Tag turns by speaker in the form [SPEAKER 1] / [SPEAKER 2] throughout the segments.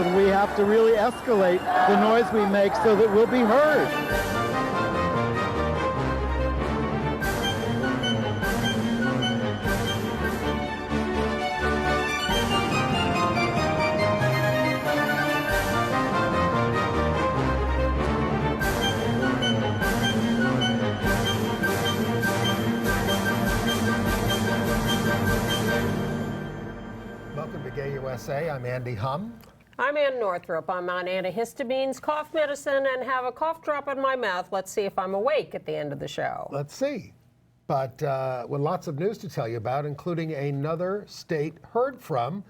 [SPEAKER 1] and we have to really escalate the noise we make so that we'll be heard.
[SPEAKER 2] Welcome to Gay USA. I'm Andy Hum.
[SPEAKER 3] I'm Ann Northrup. I'm on antihistamines, cough medicine, and have a cough drop in my mouth. Let's see if I'm awake at the end of the show.
[SPEAKER 2] Let's see. But with lots of news to tell you about, including another state heard from.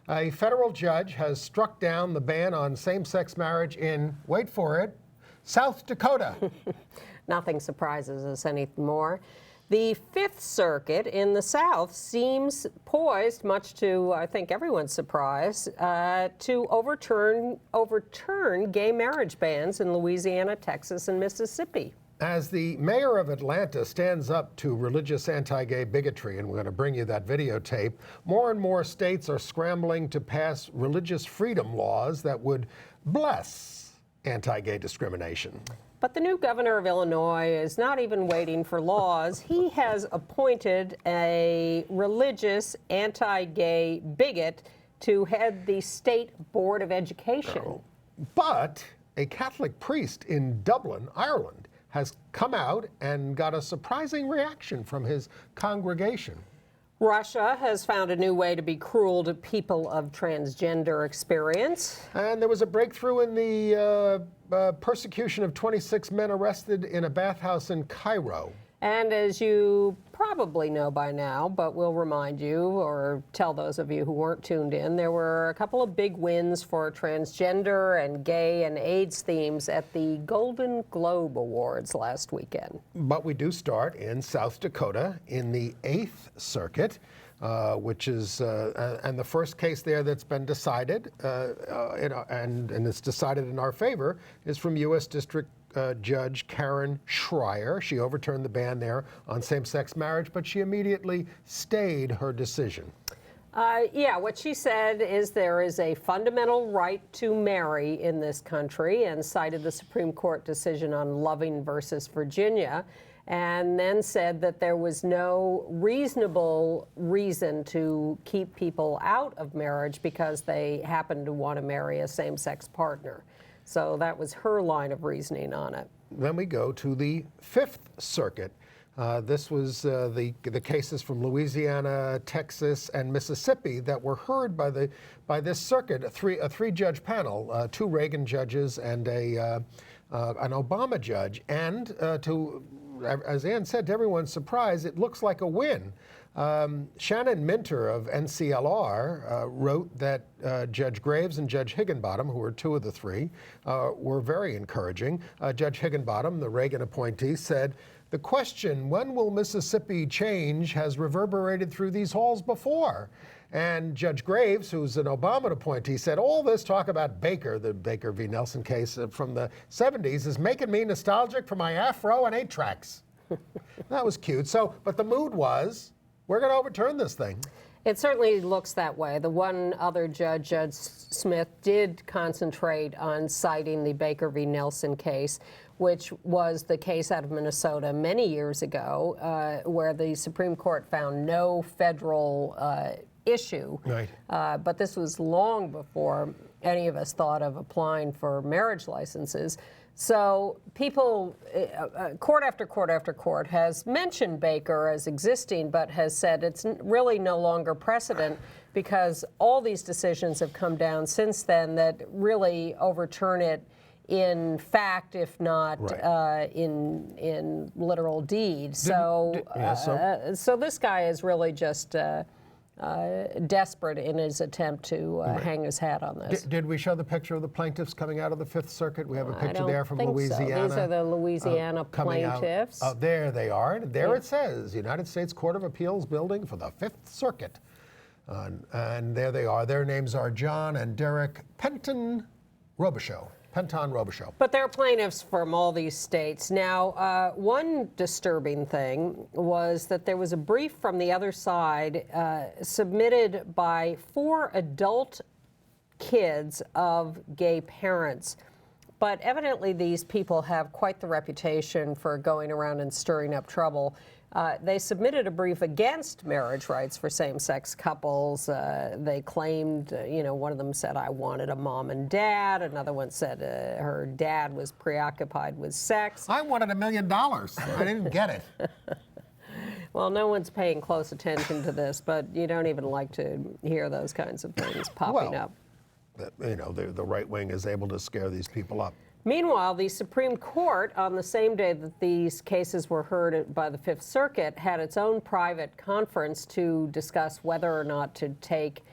[SPEAKER 2] A federal judge has struck down the ban on same-sex marriage in, wait for it, South Dakota.
[SPEAKER 3] Nothing surprises us anymore. The Fifth Circuit in the South seems poised, much to, I think, everyone's surprise, to overturn gay marriage bans in Louisiana, Texas, and Mississippi.
[SPEAKER 2] As the mayor of Atlanta stands up to religious anti-gay bigotry, and we're going to bring you that videotape, more and more states are scrambling to pass religious freedom laws that would bless anti-gay discrimination.
[SPEAKER 3] But the new governor of Illinois is not even waiting for laws. He has appointed a religious anti-gay bigot to head the State Board of Education.
[SPEAKER 2] But a Catholic priest in Dublin, Ireland, has come out and got a surprising reaction from his congregation.
[SPEAKER 3] Russia has found a new way to be cruel to people of transgender experience.
[SPEAKER 2] And there was a breakthrough in the persecution of 26 men arrested in a bathhouse in Cairo.
[SPEAKER 3] And as you probably know by now, but we'll remind you or tell those of you who weren't tuned in, there were a couple of big wins for transgender and gay and AIDS themes at the Golden Globe Awards last weekend.
[SPEAKER 2] But we do start in South Dakota in the 8th Circuit, which is, and the first case there that's been decided, and it's decided in our favor, is from U.S. District Judge Karen Schreier. She overturned the ban there on same-sex marriage, but she immediately stayed her decision.
[SPEAKER 3] Yeah, what she said is there is a fundamental right to marry in this country, and cited the Supreme Court decision on Loving versus Virginia, and then said that there was no reasonable reason to keep people out of marriage because they happen to want to marry a same-sex partner. So that was her line of reasoning on it.
[SPEAKER 2] Then we go to the 5th Circuit. This was the cases from Louisiana, Texas, and Mississippi that were heard by this circuit, a three-judge panel, 2 Reagan judges and an Obama judge. And as Ann said, to everyone's surprise, it looks like a win. Shannon Minter of NCLR wrote that Judge Graves and Judge Higginbottom, who were 2 of the 3, were very encouraging. Judge Higginbottom, the Reagan appointee, said, "The question, when will Mississippi change, has reverberated through these halls before." And Judge Graves, who's an Obama appointee, said, "All this talk about Baker, the Baker v. Nelson case from the 70s, is making me nostalgic for my afro and 8-tracks." That was cute. So, but the mood was, we're going to overturn this thing.
[SPEAKER 3] It certainly looks that way. The one other judge, Judge Smith, did concentrate on citing the Baker v. Nelson case, which was the case out of Minnesota many years ago, where the Supreme Court found no federal issue.
[SPEAKER 2] Right.
[SPEAKER 3] But this was long before any of us thought of applying for marriage licenses. So people, court after court after court has mentioned Baker as existing, but has said it's really no longer precedent because all these decisions have come down since then that really overturn it in fact, if not in literal deed. So this guy is really just desperate in his attempt to hang his hat on this.
[SPEAKER 2] Did we show the picture of the plaintiffs coming out of the 5th Circuit? We have a picture there from Louisiana.
[SPEAKER 3] So. These are the Louisiana plaintiffs.
[SPEAKER 2] There they are. And there it says, United States Court of Appeals building for the 5th Circuit. And there they are. Their names are John and Derek Penton Robichaux. But there are plaintiffs
[SPEAKER 3] from all these states. Now, one disturbing thing was that there was a brief from the other side submitted by 4 adult kids of gay parents. But evidently these people have quite the reputation for going around and stirring up trouble. They submitted a brief against marriage rights for same-sex couples. They claimed, one of them said, I wanted a mom and dad. Another one said her dad was preoccupied with sex.
[SPEAKER 2] I wanted $1 million. I didn't get it.
[SPEAKER 3] Well, no one's paying close attention to this, but you don't even like to hear those kinds of things popping up.
[SPEAKER 2] The right wing is able to scare these people up.
[SPEAKER 3] Meanwhile, the Supreme Court, on the same day that these cases were heard by the Fifth Circuit, had its own private conference to discuss whether or not to take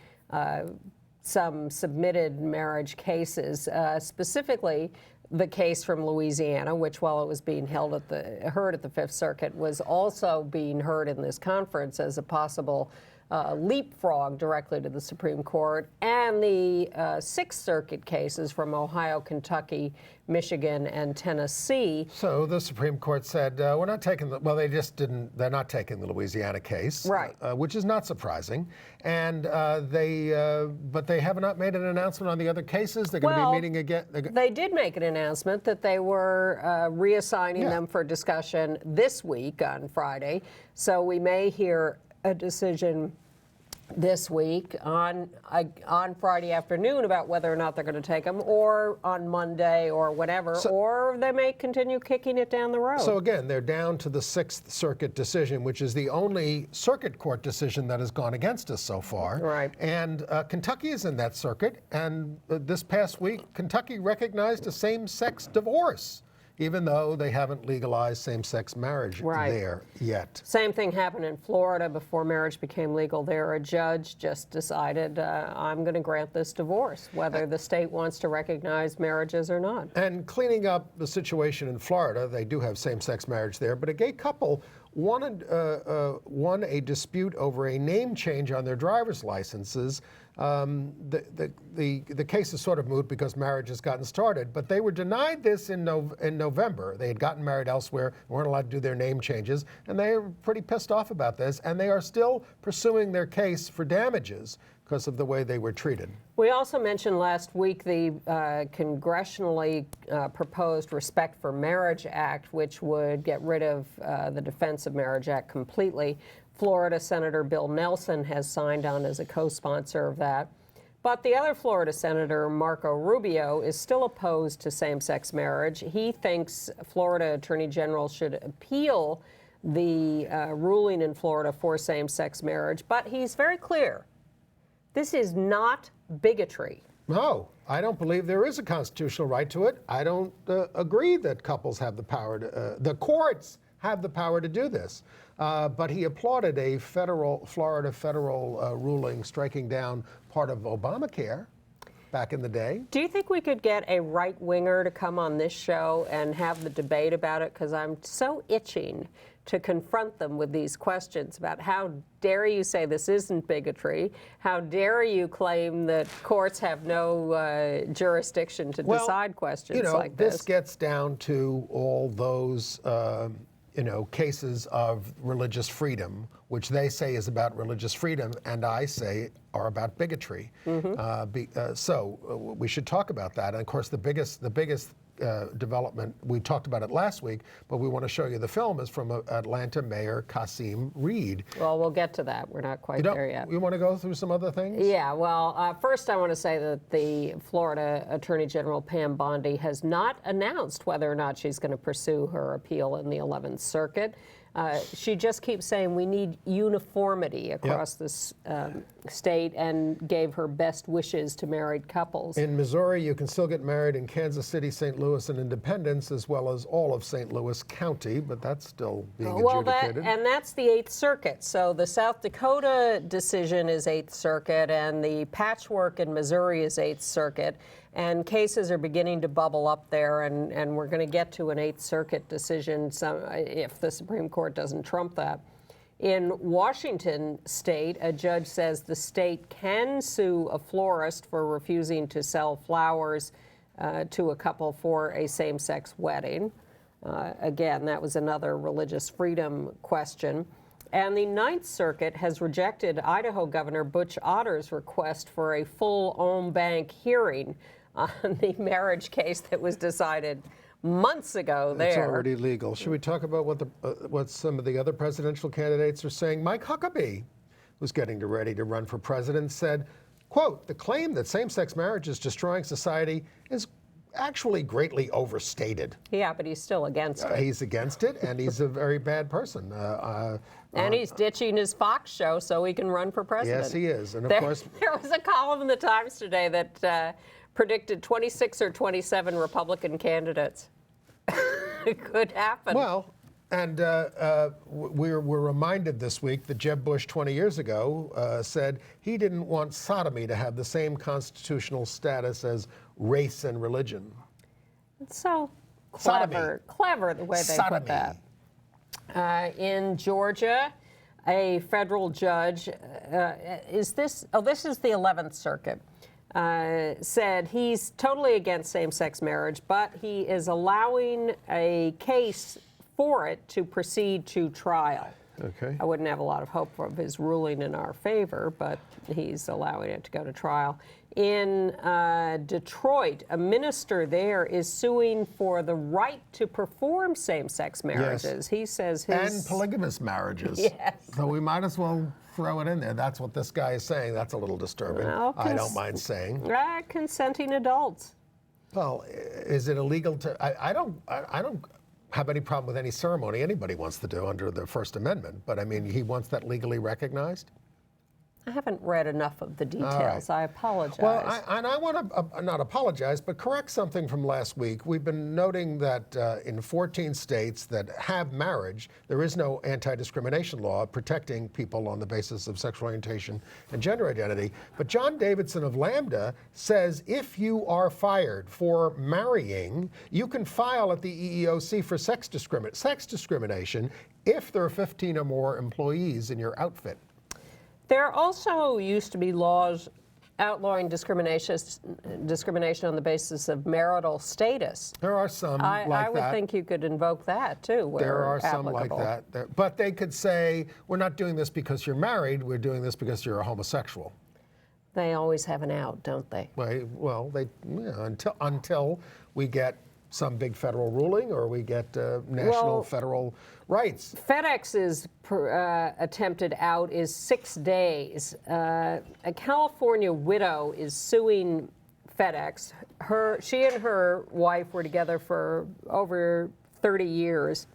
[SPEAKER 3] some submitted marriage cases, specifically the case from Louisiana, which, while it was being heard at the Fifth Circuit, was also being heard in this conference as a possible leapfrog directly to the Supreme Court, and the Sixth Circuit cases from Ohio, Kentucky, Michigan, and Tennessee.
[SPEAKER 2] So the Supreme Court said, we're not taking they're not taking the Louisiana case.
[SPEAKER 3] Right.
[SPEAKER 2] Which is not surprising. And but they have not made an announcement on the other cases. They're going to be meeting again.
[SPEAKER 3] They did make an announcement that they were reassigning them for discussion this week on Friday. So we may hear a decision this week on Friday afternoon about whether or not they're going to take them, or on Monday or whatever, or they may continue kicking it down the road.
[SPEAKER 2] So again, they're down to the Sixth Circuit decision, which is the only circuit court decision that has gone against us so far.
[SPEAKER 3] Right.
[SPEAKER 2] And Kentucky is in that circuit, and this past week, Kentucky recognized a same-sex divorce, even though they haven't legalized same-sex marriage there yet.
[SPEAKER 3] Same thing happened in Florida before marriage became legal there. A judge just decided, I'm going to grant this divorce, whether the state wants to recognize marriages or not.
[SPEAKER 2] And cleaning up the situation in Florida, they do have same-sex marriage there, but a gay couple won a dispute over a name change on their driver's licenses. The case is sort of moot because marriage has gotten started, but they were denied this in November. They had gotten married elsewhere, weren't allowed to do their name changes, and they are pretty pissed off about this, and they are still pursuing their case for damages because of the way they were treated.
[SPEAKER 3] We also mentioned last week the congressionally proposed Respect for Marriage Act, which would get rid of the Defense of Marriage Act completely. Florida Senator Bill Nelson has signed on as a co-sponsor of that. But the other Florida Senator, Marco Rubio, is still opposed to same-sex marriage. He thinks Florida Attorney General should appeal the ruling in Florida for same-sex marriage. But he's very clear. This is not bigotry.
[SPEAKER 2] No, I don't believe there is a constitutional right to it. I don't agree that couples have the power to, the courts have the power to do this. But he applauded a Florida federal ruling striking down part of Obamacare back in the day.
[SPEAKER 3] Do you think we could get a right-winger to come on this show and have the debate about it? Because I'm so itching to confront them with these questions about how dare you say this isn't bigotry? How dare you claim that courts have no jurisdiction to decide questions like this?
[SPEAKER 2] This gets down to all those cases of religious freedom, which they say is about religious freedom, and I say are about bigotry. So we should talk about that. And of course, the biggest development, we talked about it last week, but we want to show you the film, is from Atlanta Mayor Kasim Reed.
[SPEAKER 3] Well, we'll get to that. We're not quite there yet.
[SPEAKER 2] You want to go through some other things?
[SPEAKER 3] Yeah, well, first I want to say that the Florida Attorney General Pam Bondi has not announced whether or not she's going to pursue her appeal in the 11th Circuit. She just keeps saying we need uniformity across this state, and gave her best wishes to married couples.
[SPEAKER 2] In Missouri, you can still get married in Kansas City, St. Louis, and Independence, as well as all of St. Louis County, but that's still being adjudicated.
[SPEAKER 3] And that's the 8th Circuit. So the South Dakota decision is 8th Circuit, and the patchwork in Missouri is 8th Circuit. And cases are beginning to bubble up there, and we're going to get to an 8th Circuit decision if the Supreme Court doesn't trump that. In Washington state, a judge says the state can sue a florist for refusing to sell flowers to a couple for a same-sex wedding. Again, that was another religious freedom question. And the Ninth Circuit has rejected Idaho Governor Butch Otter's request for a full en banc hearing on the marriage case that was decided months ago there.
[SPEAKER 2] It's already legal. Should we talk about what some of the other presidential candidates are saying? Mike Huckabee, who's getting ready to run for president, said, quote, "The claim that same-sex marriage is destroying society is actually greatly overstated."
[SPEAKER 3] Yeah, but he's still against it.
[SPEAKER 2] He's against it, and he's a very bad person.
[SPEAKER 3] And he's ditching his Fox show so he can run for president.
[SPEAKER 2] Yes, he is. And of course,
[SPEAKER 3] there was a column in the Times today that predicted 26 or 27 Republican candidates. It could happen.
[SPEAKER 2] well, and we're reminded this week that Jeb Bush 20 years ago said he didn't want sodomy to have the same constitutional status as race and religion.
[SPEAKER 3] It's so
[SPEAKER 2] Sodomy.
[SPEAKER 3] clever the way they put that. In Georgia, a federal judge, this is the 11th Circuit, said he's totally against same-sex marriage, but he is allowing a case for it to proceed to trial.
[SPEAKER 2] Okay.
[SPEAKER 3] I wouldn't have a lot of hope of his ruling in our favor, but he's allowing it to go to trial. In Detroit, a minister there is suing for the right to perform same-sex marriages.
[SPEAKER 2] Yes.
[SPEAKER 3] He says
[SPEAKER 2] And polygamous marriages.
[SPEAKER 3] Yes.
[SPEAKER 2] So we might as well throw it in there. That's what this guy is saying. That's a little disturbing.
[SPEAKER 3] Well,
[SPEAKER 2] I don't mind saying.
[SPEAKER 3] Consenting adults.
[SPEAKER 2] Well, is it illegal to? I don't have any problem with any ceremony anybody wants to do under the First Amendment. But I mean, he wants that legally recognized.
[SPEAKER 3] I haven't read enough of the details.
[SPEAKER 2] Right.
[SPEAKER 3] I apologize.
[SPEAKER 2] Well, I want to not apologize, but correct something from last week. We've been noting that in 14 states that have marriage, there is no anti-discrimination law protecting people on the basis of sexual orientation and gender identity. But John Davidson of Lambda says if you are fired for marrying, you can file at the EEOC for sex discrimination if there are 15 or more employees in your outfit.
[SPEAKER 3] There also used to be laws outlawing discrimination on the basis of marital status.
[SPEAKER 2] There are some like that.
[SPEAKER 3] I would think you could invoke that too.
[SPEAKER 2] There are some
[SPEAKER 3] applicable.
[SPEAKER 2] like that. But they could say, we're not doing this because you're married, we're doing this because you're a homosexual.
[SPEAKER 3] They always have an out, don't they?
[SPEAKER 2] Well, until we get some big federal ruling or we get national federal rights.
[SPEAKER 3] FedEx's attempted out is 6 days. A California widow is suing FedEx. She and her wife were together for over 30 years.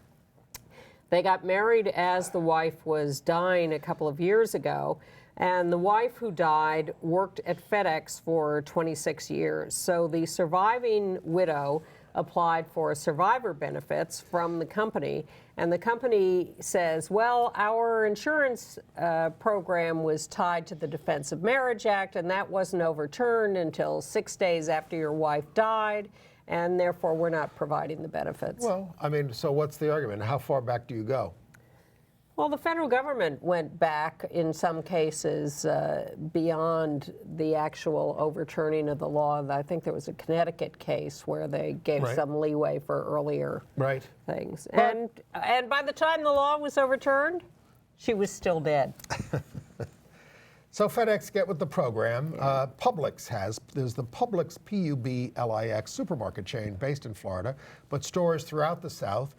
[SPEAKER 3] They got married as the wife was dying a couple of years ago, and the wife who died worked at FedEx for 26 years. So the surviving widow applied for survivor benefits from the company, and the company says, well, our insurance program was tied to the Defense of Marriage Act, and that wasn't overturned until 6 days after your wife died, and therefore we're not providing the benefits.
[SPEAKER 2] Well, I mean, so what's the argument? How far back do you go?
[SPEAKER 3] Well, the federal government went back in some cases beyond the actual overturning of the law. I think there was a Connecticut case where they gave some leeway for earlier things. And by the time the law was overturned, she was still dead.
[SPEAKER 2] So FedEx get with the program. Publix there's the Publix, Publix supermarket chain based in Florida, but stores throughout the South.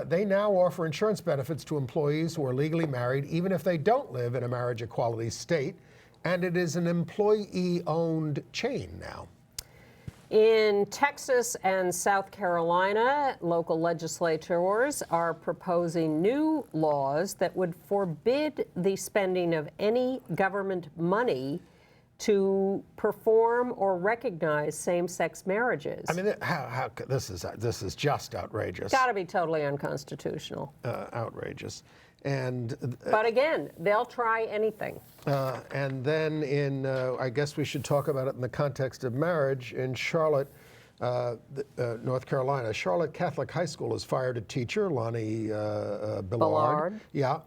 [SPEAKER 2] They now offer insurance benefits to employees who are legally married, even if they don't live in a marriage equality state. And it is an employee-owned chain now.
[SPEAKER 3] In Texas and South Carolina, local legislators are proposing new laws that would forbid the spending of any government money to perform or recognize same-sex marriages.
[SPEAKER 2] I mean, this is just outrageous.
[SPEAKER 3] It's got to be totally unconstitutional.
[SPEAKER 2] Outrageous. And
[SPEAKER 3] but again, they'll try anything.
[SPEAKER 2] And then I guess we should talk about it in the context of marriage. In Charlotte, North Carolina, Charlotte Catholic High School has fired a teacher, Lonnie Billard.
[SPEAKER 3] Billard.
[SPEAKER 2] Yeah,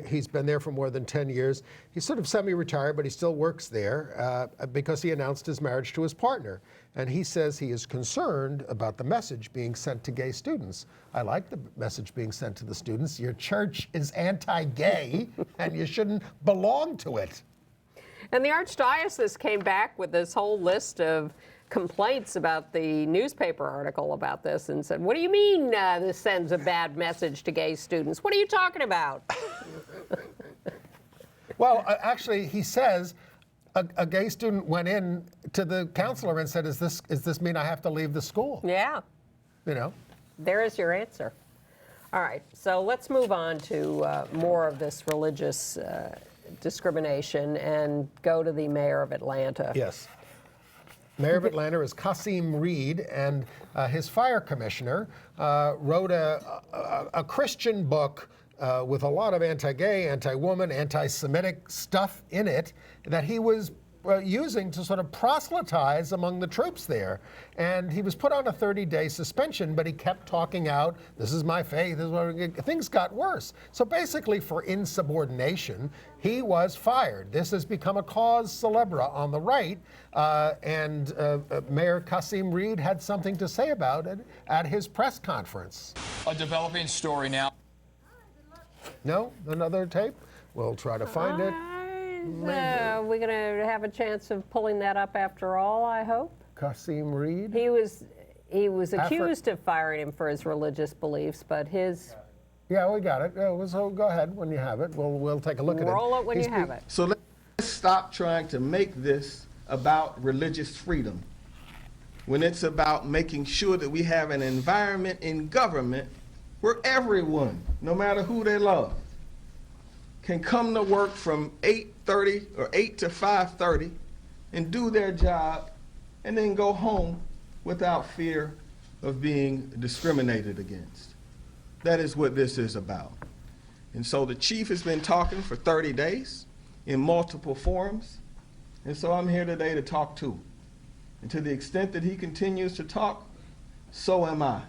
[SPEAKER 2] He's been there for more than 10 years. He's sort of semi-retired, but he still works there because he announced his marriage to his partner. And he says he is concerned about the message being sent to gay students. I like the message being sent to the students. Your church is anti-gay, and you shouldn't belong to it.
[SPEAKER 3] And the Archdiocese came back with this whole list of complaints about the newspaper article about this and said, what do you mean this sends a bad message to gay students? What are you talking about?
[SPEAKER 2] Well, actually, he says a gay student went in to the counselor and said, does this mean I have to leave the school?
[SPEAKER 3] Yeah.
[SPEAKER 2] You know?
[SPEAKER 3] There is your answer. All right, so let's move on to more of this religious discrimination and go to the mayor of Atlanta.
[SPEAKER 2] Yes. Mayor of Atlanta is Qasim Reed, and his fire commissioner wrote a Christian book with a lot of anti-gay, anti-woman, anti-Semitic stuff in it that he was using to sort of proselytize among the troops there. And he was put on a 30-day suspension, but he kept talking out, this is my faith, this is what, things got worse. So basically for insubordination, he was fired. This has become a cause célèbre on the right, and Mayor Qasim Reed had something to say about it at his press conference.
[SPEAKER 4] A developing story now.
[SPEAKER 2] No? Another tape? We'll try to find it.
[SPEAKER 3] We're going to have a chance of pulling that up after all, I hope.
[SPEAKER 2] Qasim Reed?
[SPEAKER 3] He was accused of firing him for his religious beliefs, but his...
[SPEAKER 2] Yeah, we got it. So go ahead when you have it. We'll take a look at it.
[SPEAKER 3] Roll it when you have it.
[SPEAKER 5] So let's stop trying to make this about religious freedom when it's about making sure that we have an environment in government where everyone, no matter who they love, can come to work from 8:30 or 8 to 5:30 and do their job and then go home without fear of being discriminated against. That is what this is about. And so the chief has been talking for 30 days in multiple forums, and so I'm here today to talk too. And to the extent that he continues to talk, so am I.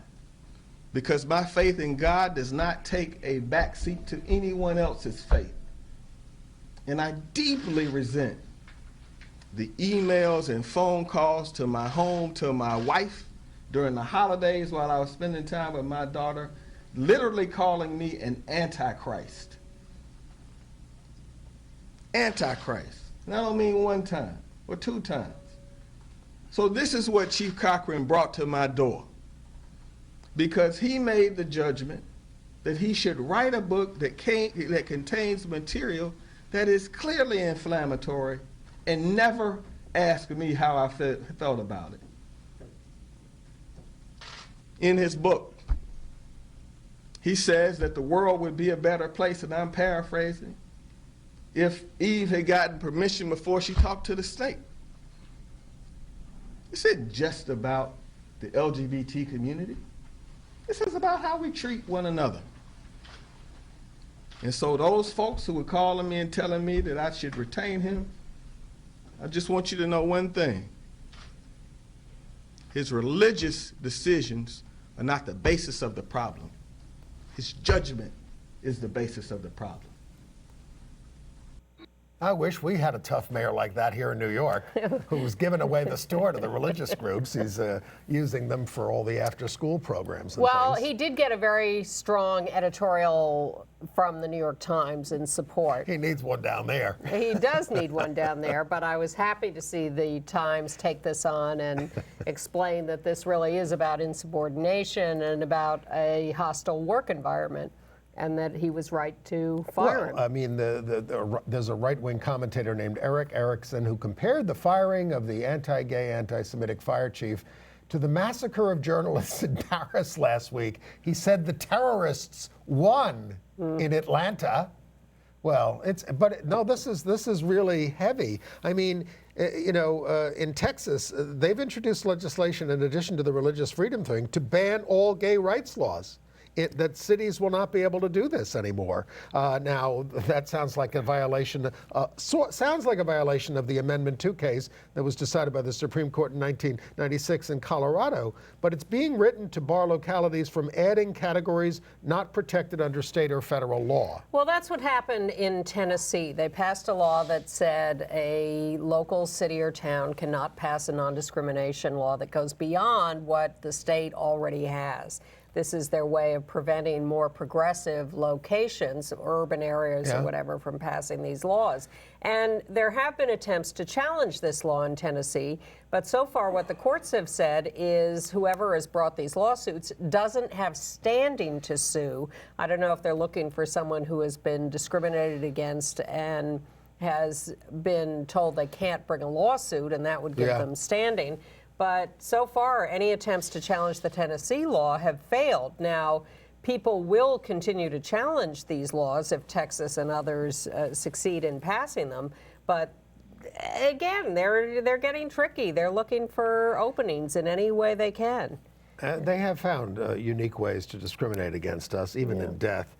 [SPEAKER 5] Because my faith in God does not take a backseat to anyone else's faith. And I deeply resent the emails and phone calls to my home, to my wife during the holidays while I was spending time with my daughter, literally calling me an antichrist. Antichrist. And I don't mean one time or two times. So this is what Chief Cochran brought to my door, because he made the judgment that he should write a book that contains material that is clearly inflammatory and never ask me how I felt about it. In his book, he says that the world would be a better place, and I'm paraphrasing, if Eve had gotten permission before she talked to the snake. This isn't just about the LGBT community. This is about how we treat one another. And so those folks who were calling me and telling me that I should retain him, I just want you to know one thing. His religious decisions are not the basis of the problem. His judgment is the basis of the problem.
[SPEAKER 2] I wish we had a tough mayor like that here in New York, who was giving away the store to the religious groups. He's using them for all the after-school programs and
[SPEAKER 3] Well,
[SPEAKER 2] things.
[SPEAKER 3] he did get a very strong editorial from the New York Times in support.
[SPEAKER 2] He needs one down there.
[SPEAKER 3] He does need one down there, but I was happy to see the Times take this on and explain that this really is about insubordination and about a hostile work environment, and that he was right to fire him.
[SPEAKER 2] I mean, there's a right-wing commentator named Eric Erickson who compared the firing of the anti-gay, anti-Semitic fire chief to the massacre of journalists in Paris last week. He said the terrorists won in Atlanta. Well, this is really heavy. I mean, in Texas, they've introduced legislation in addition to the religious freedom thing to ban all gay rights laws. that cities will not be able to do this anymore. Now, that sounds like a violation. Sounds like a violation of the Amendment 2 case that was decided by the Supreme Court in 1996 in Colorado. But it's being written to bar localities from adding categories not protected under state or federal law.
[SPEAKER 3] Well, that's what happened in Tennessee. They passed a law that said a local city or town cannot pass a non-discrimination law that goes beyond what the state already has. This is their way of preventing more progressive locations, urban areas or whatever, from passing these laws. And there have been attempts to challenge this law in Tennessee, but so far what the courts have said is whoever has brought these lawsuits doesn't have standing to sue. I don't know if they're looking for someone who has been discriminated against and has been told they can't bring a lawsuit, and that would give them standing. But so far, any attempts to challenge the Tennessee law have failed. Now, people will continue to challenge these laws if Texas and others succeed in passing them. But again, they're getting tricky. They're looking for openings in any way they can.
[SPEAKER 2] They have found unique ways to discriminate against us, even in death.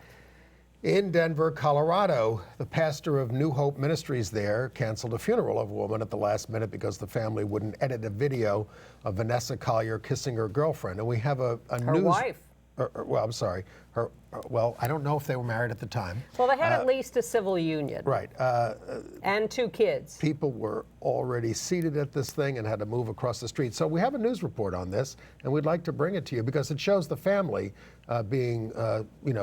[SPEAKER 2] In Denver, Colorado, the pastor of New Hope Ministries there canceled a funeral of a woman at the last minute because the family wouldn't edit a video of Vanessa Collier kissing her girlfriend. And we have her
[SPEAKER 3] wife.
[SPEAKER 2] Well, I'm sorry. Well, I don't know if they were married at the time.
[SPEAKER 3] Well, they had at least a civil union.
[SPEAKER 2] Right.
[SPEAKER 3] And 2 kids.
[SPEAKER 2] People were already seated at this thing and had to move across the street. So we have a news report on this, and we'd like to bring it to you because it shows the family being,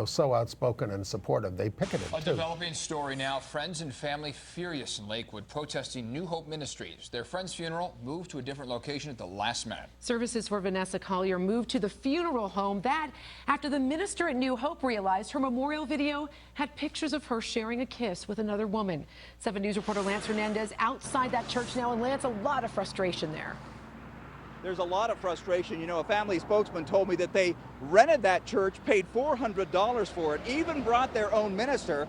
[SPEAKER 2] so outspoken and supportive. They picketed
[SPEAKER 4] A
[SPEAKER 2] too.
[SPEAKER 4] developing story now. Friends and family furious in Lakewood protesting New Hope Ministries. Their friend's funeral moved to a different location at the last minute.
[SPEAKER 6] Services for Vanessa Collier moved to the funeral home. That after the minister at New Hope realized her memorial video had pictures of her sharing a kiss with another woman. 7 News reporter Lance Hernandez outside that church now. And Lance, a lot of frustration there.
[SPEAKER 7] There's a lot of frustration. You know, a family spokesman told me that they rented that church, paid $400 for it, even brought their own minister.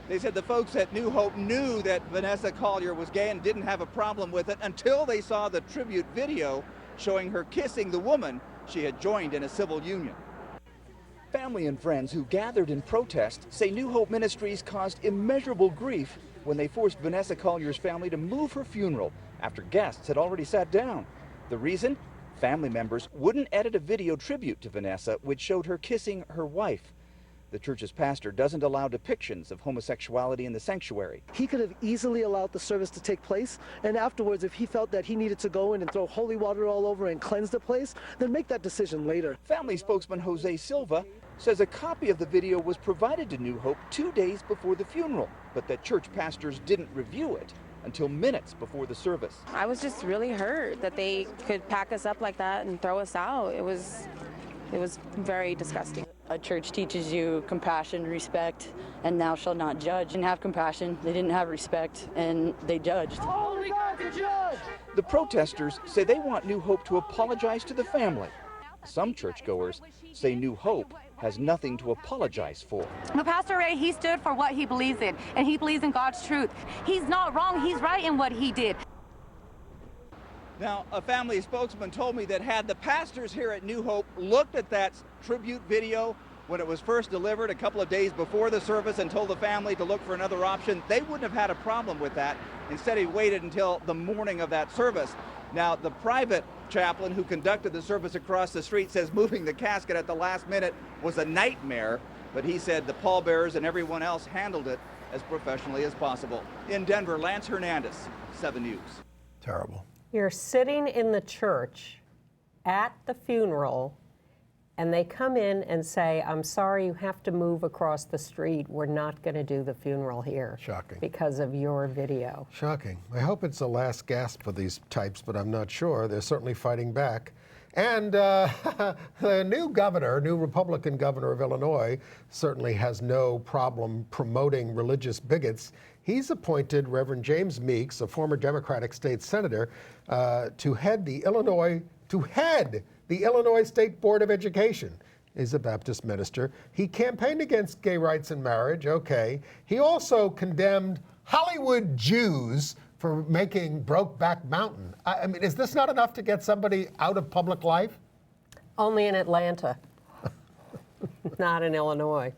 [SPEAKER 7] They said the folks at New Hope knew that Vanessa Collier was gay and didn't have a problem with it until they saw the tribute video showing her kissing the woman she had joined in a civil union. Family and friends who gathered in protest say New Hope Ministries caused immeasurable grief when they forced Vanessa Collier's family to move her funeral after guests had already sat down. The reason? Family members wouldn't edit a video tribute to Vanessa which showed her kissing her wife. The church's pastor doesn't allow depictions of homosexuality in the sanctuary.
[SPEAKER 8] He could have easily allowed the service to take place, and afterwards, if he felt that he needed to go in and throw holy water all over and cleanse the place, then make that decision later.
[SPEAKER 7] Family spokesman Jose Silva says a copy of the video was provided to New Hope 2 days before the funeral, but that church pastors didn't review it until minutes before the service.
[SPEAKER 9] I was just really hurt that they could pack us up like that and throw us out. It was very disgusting.
[SPEAKER 10] A church teaches you compassion, respect, and thou shalt not judge. Didn't have compassion, they didn't have respect, and they judged.
[SPEAKER 8] Only God can judge!
[SPEAKER 7] The protesters say they want New Hope to apologize to the family. Some churchgoers say New Hope has nothing to apologize for.
[SPEAKER 11] But Pastor Ray, he stood for what he believes in, and he believes in God's truth. He's not wrong, he's right in what he did.
[SPEAKER 7] Now, a family spokesman told me that had the pastors here at New Hope looked at that tribute video when it was first delivered a couple of days before the service and told the family to look for another option, they wouldn't have had a problem with that. Instead, he waited until the morning of that service. Now, the private chaplain who conducted the service across the street says moving the casket at the last minute was a nightmare, but he said the pallbearers and everyone else handled it as professionally as possible. In Denver, Lance Hernandez, 7 News.
[SPEAKER 2] Terrible.
[SPEAKER 3] You're sitting in the church at the funeral, and they come in and say, I'm sorry, you have to move across the street. We're not going to do the funeral here.
[SPEAKER 2] Shocking.
[SPEAKER 3] Because of your video.
[SPEAKER 2] Shocking. I hope it's a last gasp for these types, but I'm not sure. They're certainly fighting back. And the new Republican governor of Illinois certainly has no problem promoting religious bigots. He's appointed Reverend James Meeks, a former Democratic state senator, to head the Illinois State Board of Education. He's a Baptist minister. He campaigned against gay rights and marriage, okay. He also condemned Hollywood Jews for making Brokeback Mountain. I mean, is this not enough to get somebody out of public life?
[SPEAKER 3] Only in Atlanta. Not in Illinois.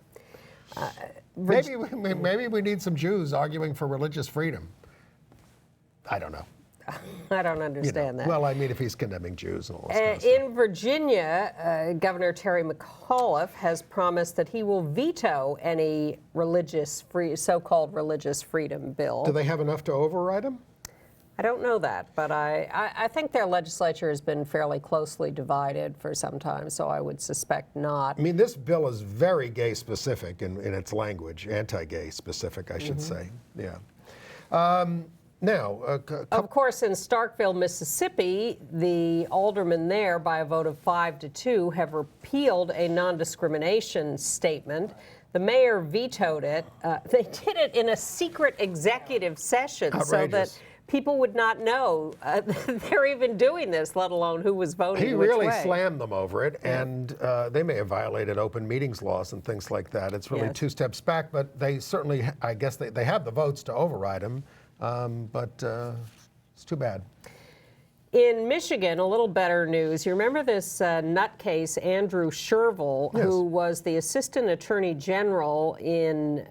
[SPEAKER 2] Maybe we need some Jews arguing for religious freedom. I don't know.
[SPEAKER 3] I don't understand that.
[SPEAKER 2] Well, I mean, if he's condemning Jews and all this kind of stuff.
[SPEAKER 3] In Virginia, Governor Terry McAuliffe has promised that he will veto any so-called religious freedom bill.
[SPEAKER 2] Do they have enough to override him?
[SPEAKER 3] I don't know that, but I think their legislature has been fairly closely divided for some time, so I would suspect not.
[SPEAKER 2] I mean, this bill is very gay-specific in its language, anti-gay specific, I should say. Yeah. Now,
[SPEAKER 3] of course, in Starkville, Mississippi, the aldermen there, by a vote of 5-2, have repealed a non-discrimination statement. The mayor vetoed it. They did it in a secret executive session so that people would not know they're even doing this, let alone who was voting
[SPEAKER 2] He
[SPEAKER 3] which
[SPEAKER 2] really
[SPEAKER 3] way.
[SPEAKER 2] slammed them over it, and they may have violated open meetings laws and things like that. It's really 2 steps back, but they certainly, I guess they have the votes to override him, but it's too bad.
[SPEAKER 3] In Michigan, a little better news. You remember this nutcase, Andrew Shervill, who was the assistant attorney general in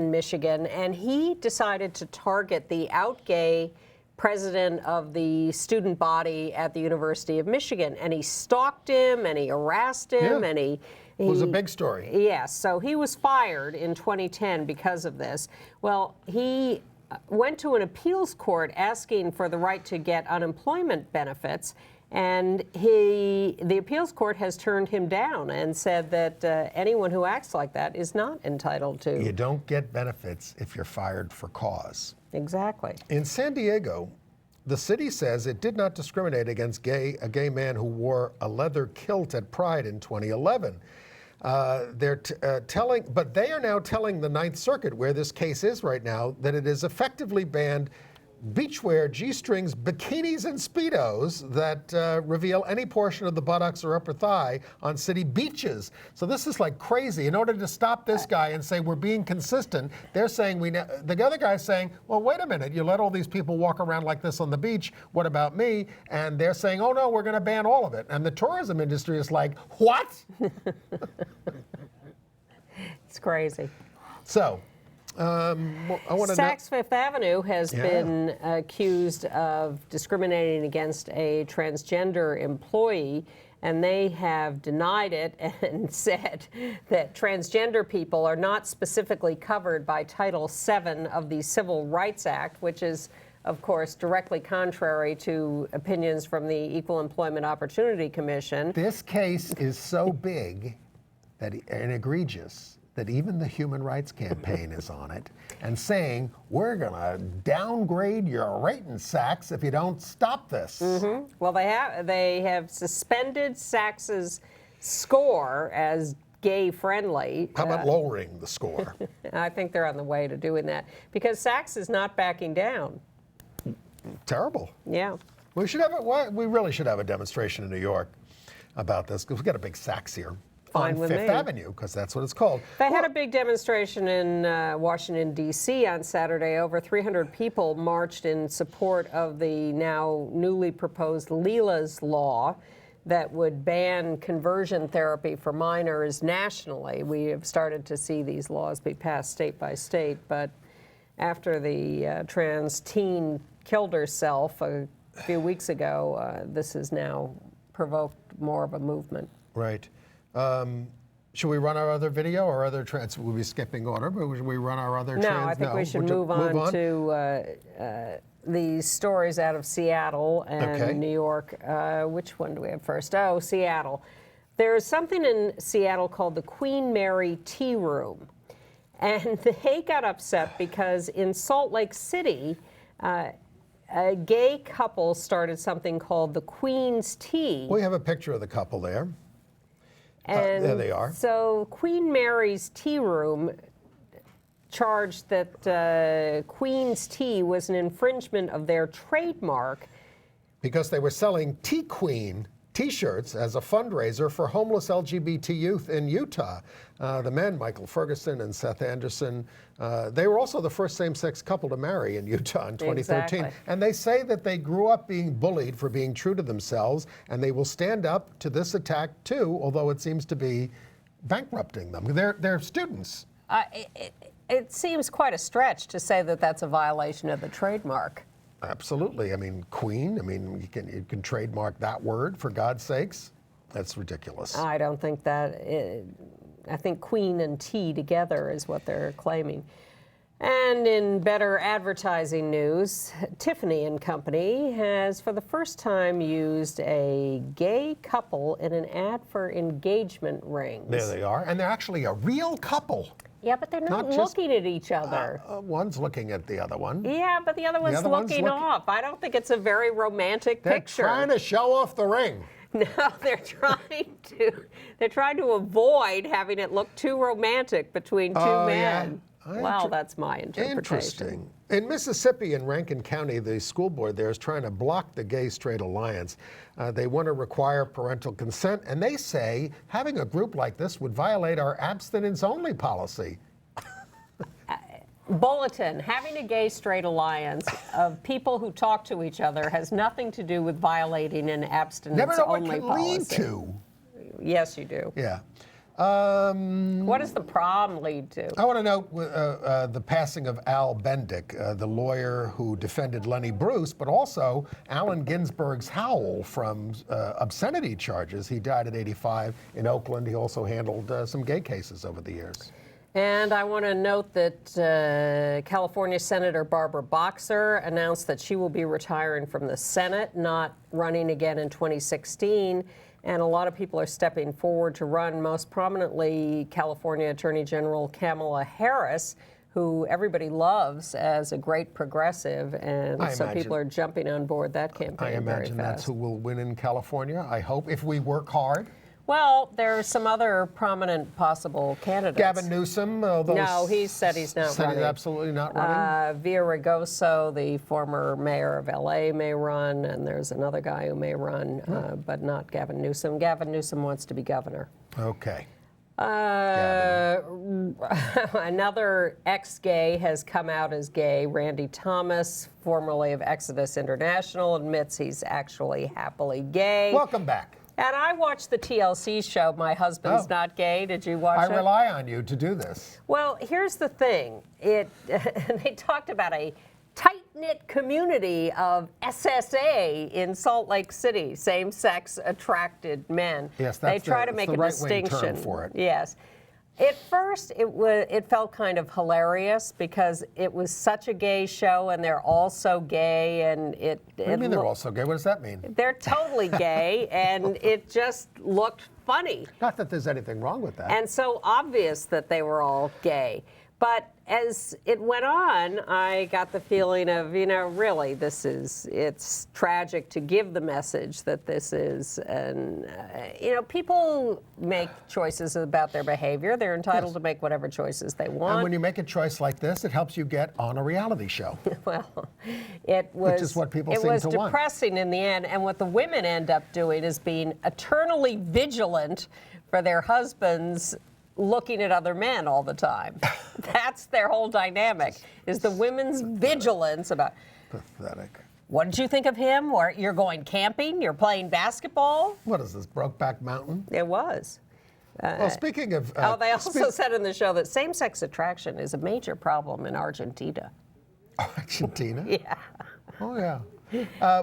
[SPEAKER 3] Michigan, and he decided to target the out-gay president of the student body at the University of Michigan. And he stalked him, and he harassed him, and he
[SPEAKER 2] it was a big story.
[SPEAKER 3] Yes, so he was fired in 2010 because of this. Well, he went to an appeals court asking for the right to get unemployment benefits, and the appeals court has turned him down and said that anyone who acts like that is not entitled to.
[SPEAKER 2] You don't get benefits if you're fired for cause.
[SPEAKER 3] Exactly.
[SPEAKER 2] In San Diego, the city says it did not discriminate against a gay man who wore a leather kilt at Pride in 2011. But they are now telling the Ninth Circuit, where this case is right now, that it is effectively banned beachwear, G-strings, bikinis, and Speedos that reveal any portion of the buttocks or upper thigh on city beaches. So this is like crazy. In order to stop this guy and say we're being consistent, they're saying the other guy's saying, well, wait a minute, you let all these people walk around like this on the beach. What about me? And they're saying, oh no, we're going to ban all of it. And the tourism industry is like, what?
[SPEAKER 3] It's crazy.
[SPEAKER 2] So. I want to
[SPEAKER 3] Saks Fifth Avenue has been accused of discriminating against a transgender employee, and they have denied it and said that transgender people are not specifically covered by Title VII of the Civil Rights Act, which is, of course, directly contrary to opinions from the Equal Employment Opportunity Commission.
[SPEAKER 2] This case is so big and egregious that even the Human Rights Campaign is on it and saying, we're going to downgrade your rating, Saks, if you don't stop this.
[SPEAKER 3] Mm-hmm. Well, they have suspended Saks's score as gay-friendly.
[SPEAKER 2] How about lowering the score?
[SPEAKER 3] I think they're on the way to doing that, because Saks is not backing down.
[SPEAKER 2] Terrible.
[SPEAKER 3] Yeah.
[SPEAKER 2] We really should have a demonstration in New York about this, because we've got a big Saks here.
[SPEAKER 3] Fine
[SPEAKER 2] on
[SPEAKER 3] with
[SPEAKER 2] Fifth
[SPEAKER 3] me.
[SPEAKER 2] Avenue, because that's what it's called.
[SPEAKER 3] They had a big demonstration in Washington, D.C. on Saturday. Over 300 people marched in support of the now newly proposed Leela's law that would ban conversion therapy for minors nationally. We have started to see these laws be passed state by state, but after the trans teen killed herself a few weeks ago, this has now provoked more of a movement.
[SPEAKER 2] Right. Should we run our other video or other trends? We'll be skipping order, but should we run our other trends?
[SPEAKER 3] No, I think we should move on to the stories out of Seattle and New York. Which one do we have first? Oh, Seattle. There's something in Seattle called the Queen Mary Tea Room. And they got upset because in Salt Lake City, a gay couple started something called the Queen's Tea.
[SPEAKER 2] We have a picture of the couple there.
[SPEAKER 3] And
[SPEAKER 2] there they are.
[SPEAKER 3] So Queen Mary's Tea Room charged that Queen's Tea was an infringement of their trademark.
[SPEAKER 2] Because they were selling Tea Queen T-shirts as a fundraiser for homeless LGBT youth in Utah. The men, Michael Ferguson and Seth Anderson, they were also the first same-sex couple to marry in Utah in 2013.
[SPEAKER 3] Exactly.
[SPEAKER 2] And they say that they grew up being bullied for being true to themselves, and they will stand up to this attack too, although it seems to be bankrupting them. They're students.
[SPEAKER 3] It seems quite a stretch to say that that's a violation of the trademark.
[SPEAKER 2] Absolutely. I mean, Queen, you can trademark that word, for God's sakes. That's ridiculous.
[SPEAKER 3] I don't think that, I think Queen and tea together is what they're claiming. And in better advertising news, Tiffany & Company has for the first time used a gay couple in an ad for engagement rings.
[SPEAKER 2] There they are. And they're actually a real couple.
[SPEAKER 3] Yeah, but they're not looking at each other.
[SPEAKER 2] One's looking at the other one.
[SPEAKER 3] Yeah, but the other one's looking off. I don't think it's a very romantic picture.
[SPEAKER 2] They're trying to show off the ring.
[SPEAKER 3] No, they're trying to avoid having it look too romantic between two men.
[SPEAKER 2] Yeah.
[SPEAKER 3] Well, that's my interpretation.
[SPEAKER 2] Interesting. In Mississippi, in Rankin County, the school board there is trying to block the gay-straight alliance. They want to require parental consent, and they say having a group like this would violate our abstinence-only policy.
[SPEAKER 3] Bulletin, having a gay-straight alliance of people who talk to each other has nothing to do with violating an abstinence-only policy.
[SPEAKER 2] Never know what can lead to.
[SPEAKER 3] Yes, you do.
[SPEAKER 2] Yeah.
[SPEAKER 3] What does the prom lead to?
[SPEAKER 2] I want to note the passing of Al Bendick, the lawyer who defended Lenny Bruce, but also Allen Ginsberg's Howell from obscenity charges. He died at 85 in Oakland. He also handled some gay cases over the years.
[SPEAKER 3] And I want to note that California Senator Barbara Boxer announced that she will be retiring from the Senate, not running again in 2016. And a lot of people are stepping forward to run, most prominently California Attorney General Kamala Harris, who everybody loves as a great progressive, and so people are jumping on board that campaign very fast.
[SPEAKER 2] I imagine that's who will win in California, I hope, if we work hard.
[SPEAKER 3] Well, there are some other prominent possible candidates.
[SPEAKER 2] Gavin Newsom,
[SPEAKER 3] no, he said he's not running.
[SPEAKER 2] He's absolutely not running.
[SPEAKER 3] Villaraigosa, the former mayor of L.A., may run, and there's another guy who may run, but not Gavin Newsom. Gavin Newsom wants to be governor.
[SPEAKER 2] Okay.
[SPEAKER 3] Another ex-gay has come out as gay. Randy Thomas, formerly of Exodus International, admits he's actually happily gay.
[SPEAKER 2] Welcome back.
[SPEAKER 3] And I watched the TLC show, My Husband's Not Gay. Did you watch it?
[SPEAKER 2] I rely on you to do this.
[SPEAKER 3] Well, here's the thing. They talked about a tight-knit community of SSA in Salt Lake City, same-sex attracted men.
[SPEAKER 2] Yes,
[SPEAKER 3] they try to make a distinction
[SPEAKER 2] term for it.
[SPEAKER 3] Yes. At first, it felt kind of hilarious because it was such a gay show, and they're all so gay, and
[SPEAKER 2] What do you mean they're all so gay? What does that mean?
[SPEAKER 3] They're totally gay, and it just looked funny.
[SPEAKER 2] Not that there's anything wrong with that.
[SPEAKER 3] And so obvious that they were all gay. But as it went on, I got the feeling of, really, it's tragic to give the message that this is, and, people make choices about their behavior. They're entitled to make whatever choices they want.
[SPEAKER 2] And when you make a choice like this, it helps you get on a reality show.
[SPEAKER 3] Well,
[SPEAKER 2] which is what people seem to want.
[SPEAKER 3] It was depressing in the end, and what the women end up doing is being eternally vigilant for their husbands looking at other men all the time. That's their whole dynamic, is the women's vigilance about...
[SPEAKER 2] Pathetic.
[SPEAKER 3] What did you think of him? Or you're going camping? You're playing basketball?
[SPEAKER 2] What is this, Brokeback Mountain?
[SPEAKER 3] It was.
[SPEAKER 2] Well, speaking of...
[SPEAKER 3] they also said in the show that same-sex attraction is a major problem in Argentina.
[SPEAKER 2] Argentina?
[SPEAKER 3] Yeah.
[SPEAKER 2] Oh, yeah.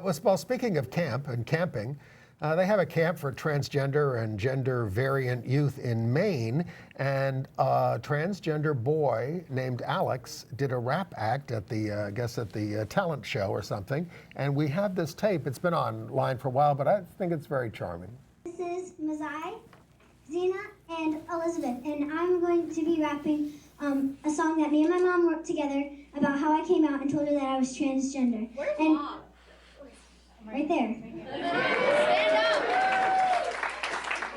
[SPEAKER 2] Well, speaking of camp and camping, they have a camp for transgender and gender variant youth in Maine, and a transgender boy named Alex did a rap act at the talent show or something, and we have this tape. It's been online for a while, but I think it's very charming.
[SPEAKER 12] This is Mazai, Zena, and Elizabeth, and I'm going to be rapping a song that me and my mom wrote together about how I came out and told her that I was transgender.
[SPEAKER 13] Where's Mom?
[SPEAKER 12] Right there.
[SPEAKER 13] Stand up.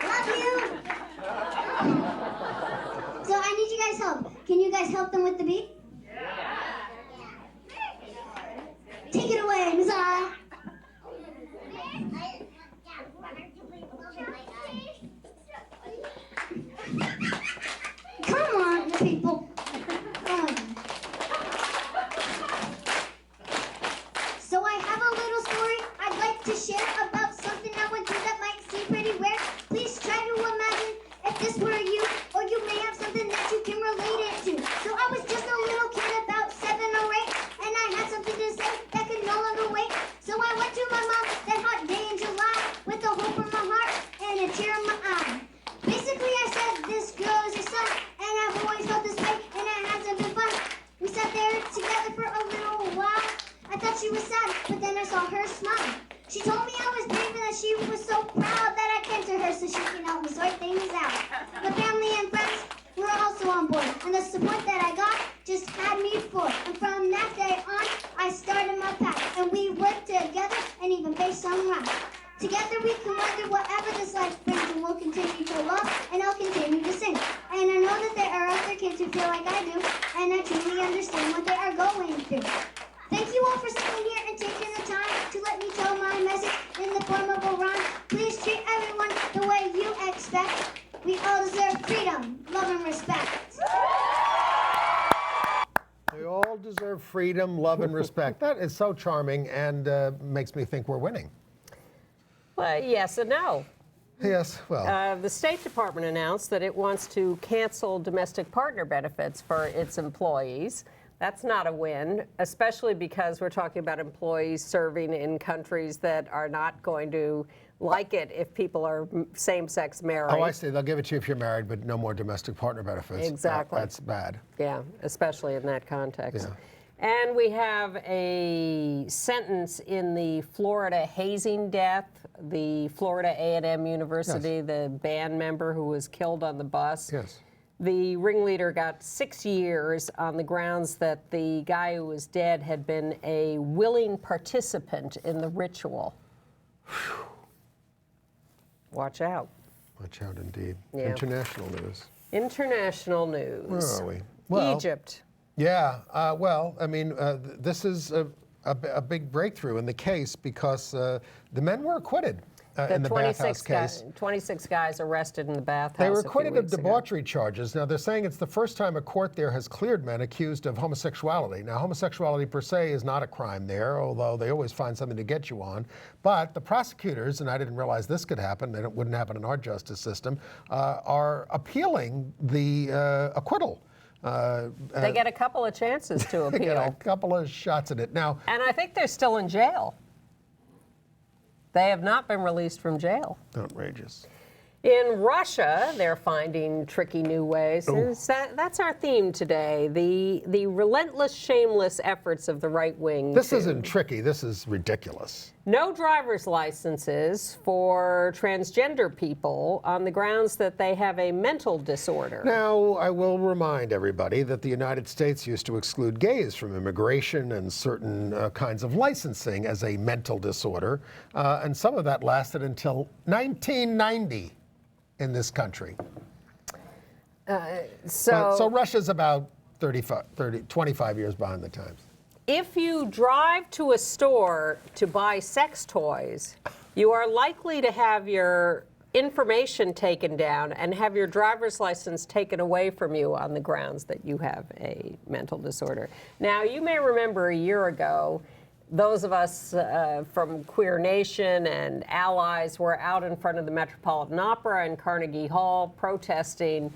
[SPEAKER 12] Love you. So I need you guys' help. Can you guys help them with the beat?
[SPEAKER 13] Yeah.
[SPEAKER 12] Take it away, Mazai. Come on, people. So I have a little story I'd like to share about something I went through that might seem pretty rare. Please try to imagine if this were you. I saw her smile. She told me I was brave and that she was so proud that I came to her so she can help me sort things out. The family and friends were also on board, and the support that I got just had me floored. And from that day on, I started my path, and we worked together and even faced some rounds. Together we can weather whatever this life brings, and we'll continue to love, and I'll continue to sing. And I know that there are other kids who feel like I do, and I truly understand what they are going through. Thank you all for sitting here and taking the time to let me tell my message in the form of a rhyme. Please treat everyone the way you expect. We all deserve freedom, love, and respect.
[SPEAKER 2] We all deserve freedom, love, and respect. That is so charming and makes me think we're winning.
[SPEAKER 3] Well, yes and no.
[SPEAKER 2] Yes, well.
[SPEAKER 3] The State Department announced that it wants to cancel domestic partner benefits for its employees. That's not a win, especially because we're talking about employees serving in countries that are not going to like it if people are same-sex married.
[SPEAKER 2] Oh, I see. They'll give it to you if you're married, but no more domestic partner benefits.
[SPEAKER 3] Exactly.
[SPEAKER 2] That's bad.
[SPEAKER 3] Yeah, especially in that context.
[SPEAKER 2] Yeah.
[SPEAKER 3] And we have a sentence in the Florida hazing death, the Florida A&M University,
[SPEAKER 2] Yes.
[SPEAKER 3] the band member who was killed on the bus.
[SPEAKER 2] Yes.
[SPEAKER 3] The ringleader got 6 years on the grounds that the guy who was dead had been a willing participant in the ritual. Whew. Watch out.
[SPEAKER 2] Watch out indeed.
[SPEAKER 3] Yeah.
[SPEAKER 2] International news.
[SPEAKER 3] International news.
[SPEAKER 2] Where are we? Well,
[SPEAKER 3] Egypt.
[SPEAKER 2] Yeah, well, I mean, this is a big breakthrough in the case because the men were acquitted in the bathhouse case.
[SPEAKER 3] 26 guys arrested in the bathhouse.
[SPEAKER 2] They were
[SPEAKER 3] a few
[SPEAKER 2] acquitted of
[SPEAKER 3] weeks ago.
[SPEAKER 2] debauchery charges. Now, they're saying it's the first time a court there has cleared men accused of homosexuality. Now, homosexuality per se is not a crime there, although they always find something to get you on. But the prosecutors, and I didn't realize this could happen, and it wouldn't happen in our justice system, are appealing the acquittal.
[SPEAKER 3] They get a couple of chances to appeal.
[SPEAKER 2] They get a couple of shots at it. Now,
[SPEAKER 3] and I think they're still in jail. They have not been released from jail.
[SPEAKER 2] Outrageous.
[SPEAKER 3] In Russia, they're finding tricky new ways. That's our theme today, the relentless, shameless efforts of the right wing.
[SPEAKER 2] This isn't tricky. This is ridiculous.
[SPEAKER 3] No driver's licenses for transgender people on the grounds that they have a mental disorder.
[SPEAKER 2] Now, I will remind everybody that the United States used to exclude gays from immigration and certain kinds of licensing as a mental disorder, and some of that lasted until 1990 in this country. So Russia's about 25 years behind the times.
[SPEAKER 3] If you drive to a store to buy sex toys, you are likely to have your information taken down and have your driver's license taken away from you on the grounds that you have a mental disorder. Now, you may remember a year ago, those of us from Queer Nation and allies were out in front of the Metropolitan Opera and Carnegie Hall protesting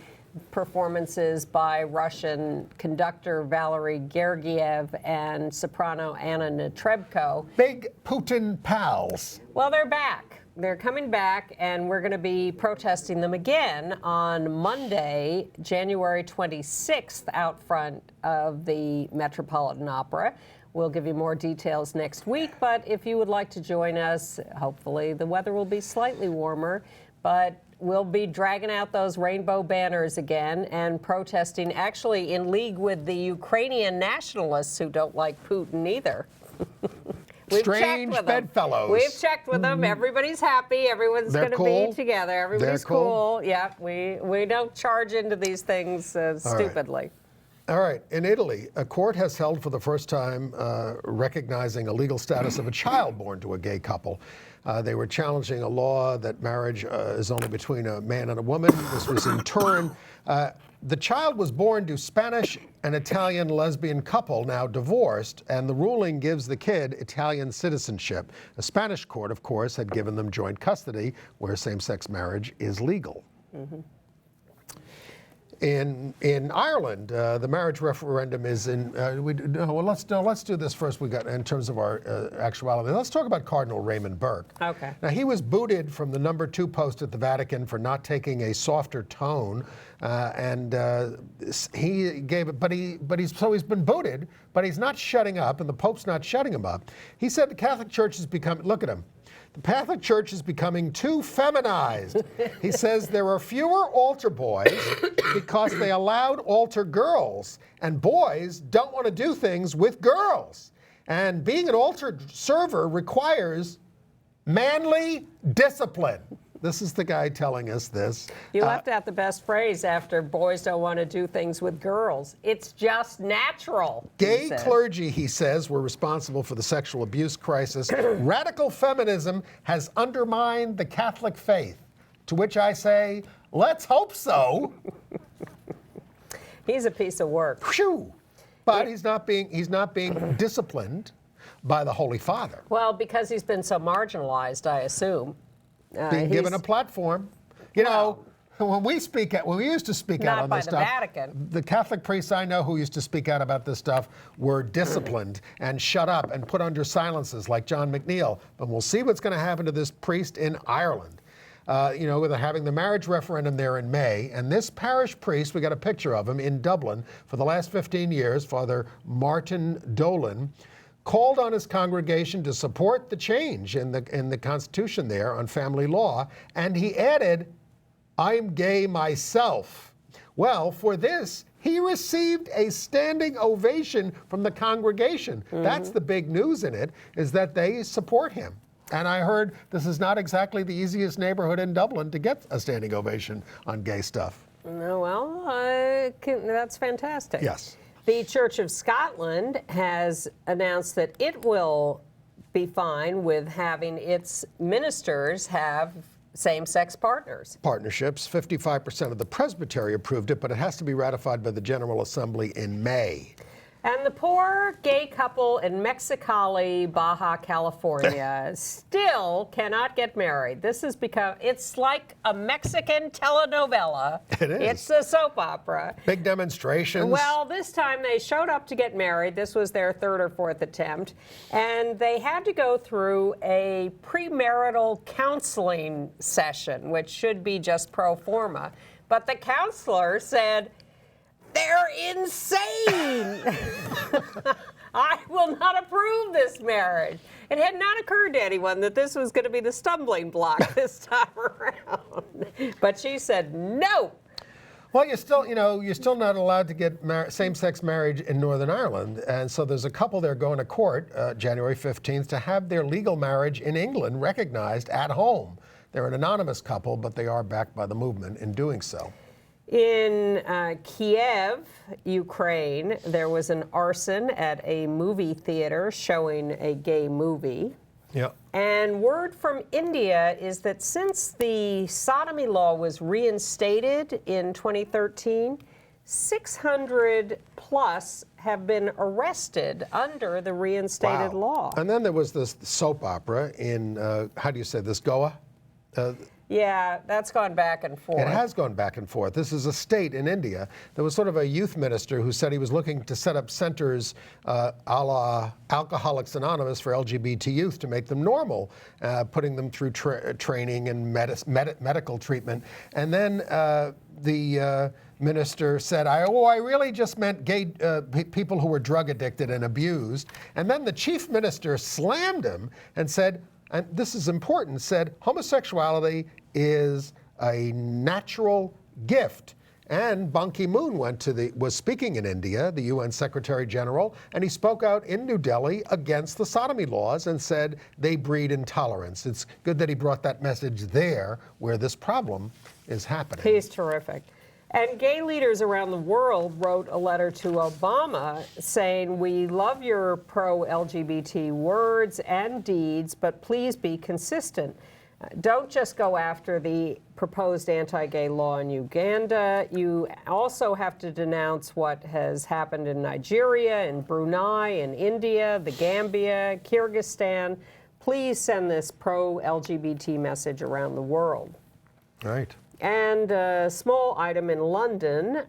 [SPEAKER 3] performances by Russian conductor Valery Gergiev and soprano Anna Netrebko.
[SPEAKER 2] Big Putin pals.
[SPEAKER 3] Well, they're back. They're coming back, and we're going to be protesting them again on Monday, January 26th, out front of the Metropolitan Opera. We'll give you more details next week, but if you would like to join us, hopefully the weather will be slightly warmer, but we'll be dragging out those rainbow banners again and protesting, actually in league with the Ukrainian nationalists who don't like Putin either.
[SPEAKER 2] Strange bedfellows.
[SPEAKER 3] We've checked with them. Everybody's happy. Everyone's going to be together. Everybody's cool. Yeah, we don't charge into these things stupidly.
[SPEAKER 2] All right. In Italy, a court has held for the first time recognizing a legal status of a child born to a gay couple. They were challenging a law that marriage is only between a man and a woman. This was in Turin. The child was born to Spanish and Italian lesbian couple, now divorced, and the ruling gives the kid Italian citizenship. A Spanish court, of course, had given them joint custody, where same-sex marriage is legal. In Ireland, the marriage referendum is in. Let's do this first. We got in terms of our actuality. Let's talk about Cardinal Raymond Burke.
[SPEAKER 3] Okay.
[SPEAKER 2] Now he was booted from the #2 post at the Vatican for not taking a softer tone, he gave it. But he's been booted. But he's not shutting up, and the Pope's not shutting him up. He said the Catholic Church has become. Look at him. The Catholic Church is becoming too feminized. He says there are fewer altar boys because they allowed altar girls, and boys don't want to do things with girls. And being an altar server requires manly discipline. This is the guy telling us this.
[SPEAKER 3] You left out the best phrase after boys don't want to do things with girls. It's just natural.
[SPEAKER 2] Gay clergy, he says, were responsible for the sexual abuse crisis. Radical feminism has undermined the Catholic faith. To which I say, let's hope so.
[SPEAKER 3] He's a piece of work.
[SPEAKER 2] Phew. But he's not being disciplined by the Holy Father.
[SPEAKER 3] Well, because he's been so marginalized, I assume.
[SPEAKER 2] Being given a platform. You know, when we used to speak out on this stuff.
[SPEAKER 3] Not by the Vatican.
[SPEAKER 2] The Catholic priests I know who used to speak out about this stuff were disciplined and shut up and put under silences, like John McNeil. But we'll see what's going to happen to this priest in Ireland. With having the marriage referendum there in May, and this parish priest, we got a picture of him in Dublin for the last 15 years, Father Martin Dolan, called on his congregation to support the change in the Constitution there on family law, and he added, "I'm gay myself." Well, for this, he received a standing ovation from the congregation. Mm-hmm. That's the big news in it, is that they support him. And I heard this is not exactly the easiest neighborhood in Dublin to get a standing ovation on gay stuff.
[SPEAKER 3] No, well, that's fantastic.
[SPEAKER 2] Yes.
[SPEAKER 3] The Church of Scotland has announced that it will be fine with having its ministers have same-sex partnerships. 55% of the presbytery approved it, but it has to be ratified by the General Assembly in May. And the poor gay couple in Mexicali, Baja California, still cannot get married. This has become, it's like a Mexican telenovela.
[SPEAKER 2] It is.
[SPEAKER 3] It's a soap opera.
[SPEAKER 2] Big demonstrations.
[SPEAKER 3] Well, this time they showed up to get married. This was their third or fourth attempt. And they had to go through a premarital counseling session, which should be just pro forma. But the counselor said, "They're insane. I will not approve this marriage." It had not occurred to anyone that this was going to be the stumbling block this time around. But she said no.
[SPEAKER 2] Well, you're still not allowed to get same-sex marriage in Northern Ireland. And so there's a couple there going to court January 15th to have their legal marriage in England recognized at home. They're an anonymous couple, but they are backed by the movement in doing so.
[SPEAKER 3] In Kiev, Ukraine, there was an arson at a movie theater showing a gay movie.
[SPEAKER 2] Yeah.
[SPEAKER 3] And word from India is that since the sodomy law was reinstated in 2013, 600 plus have been arrested under the reinstated law.
[SPEAKER 2] And then there was this soap opera in, how do you say this, Goa?
[SPEAKER 3] Yeah, that's gone back and forth.
[SPEAKER 2] It has gone back and forth. This is a state in India. There was sort of a youth minister who said he was looking to set up centers a la Alcoholics Anonymous for LGBT youth to make them normal, putting them through training and medical treatment. And then the minister said, I really just meant gay people who were drug addicted and abused. And then the chief minister slammed him and said, and this is important, said homosexuality is a natural gift. And Ban Ki-moon was speaking in India, the UN Secretary General, and he spoke out in New Delhi against the sodomy laws and said they breed intolerance. It's good that he brought that message there where this problem is happening.
[SPEAKER 3] He's terrific. And gay leaders around the world wrote a letter to Obama saying, we love your pro-LGBT words and deeds, but please be consistent. Don't just go after the proposed anti-gay law in Uganda. You also have to denounce what has happened in Nigeria, in Brunei, in India, the Gambia, Kyrgyzstan. Please send this pro-LGBT message around the world.
[SPEAKER 2] Right.
[SPEAKER 3] And a small item in London,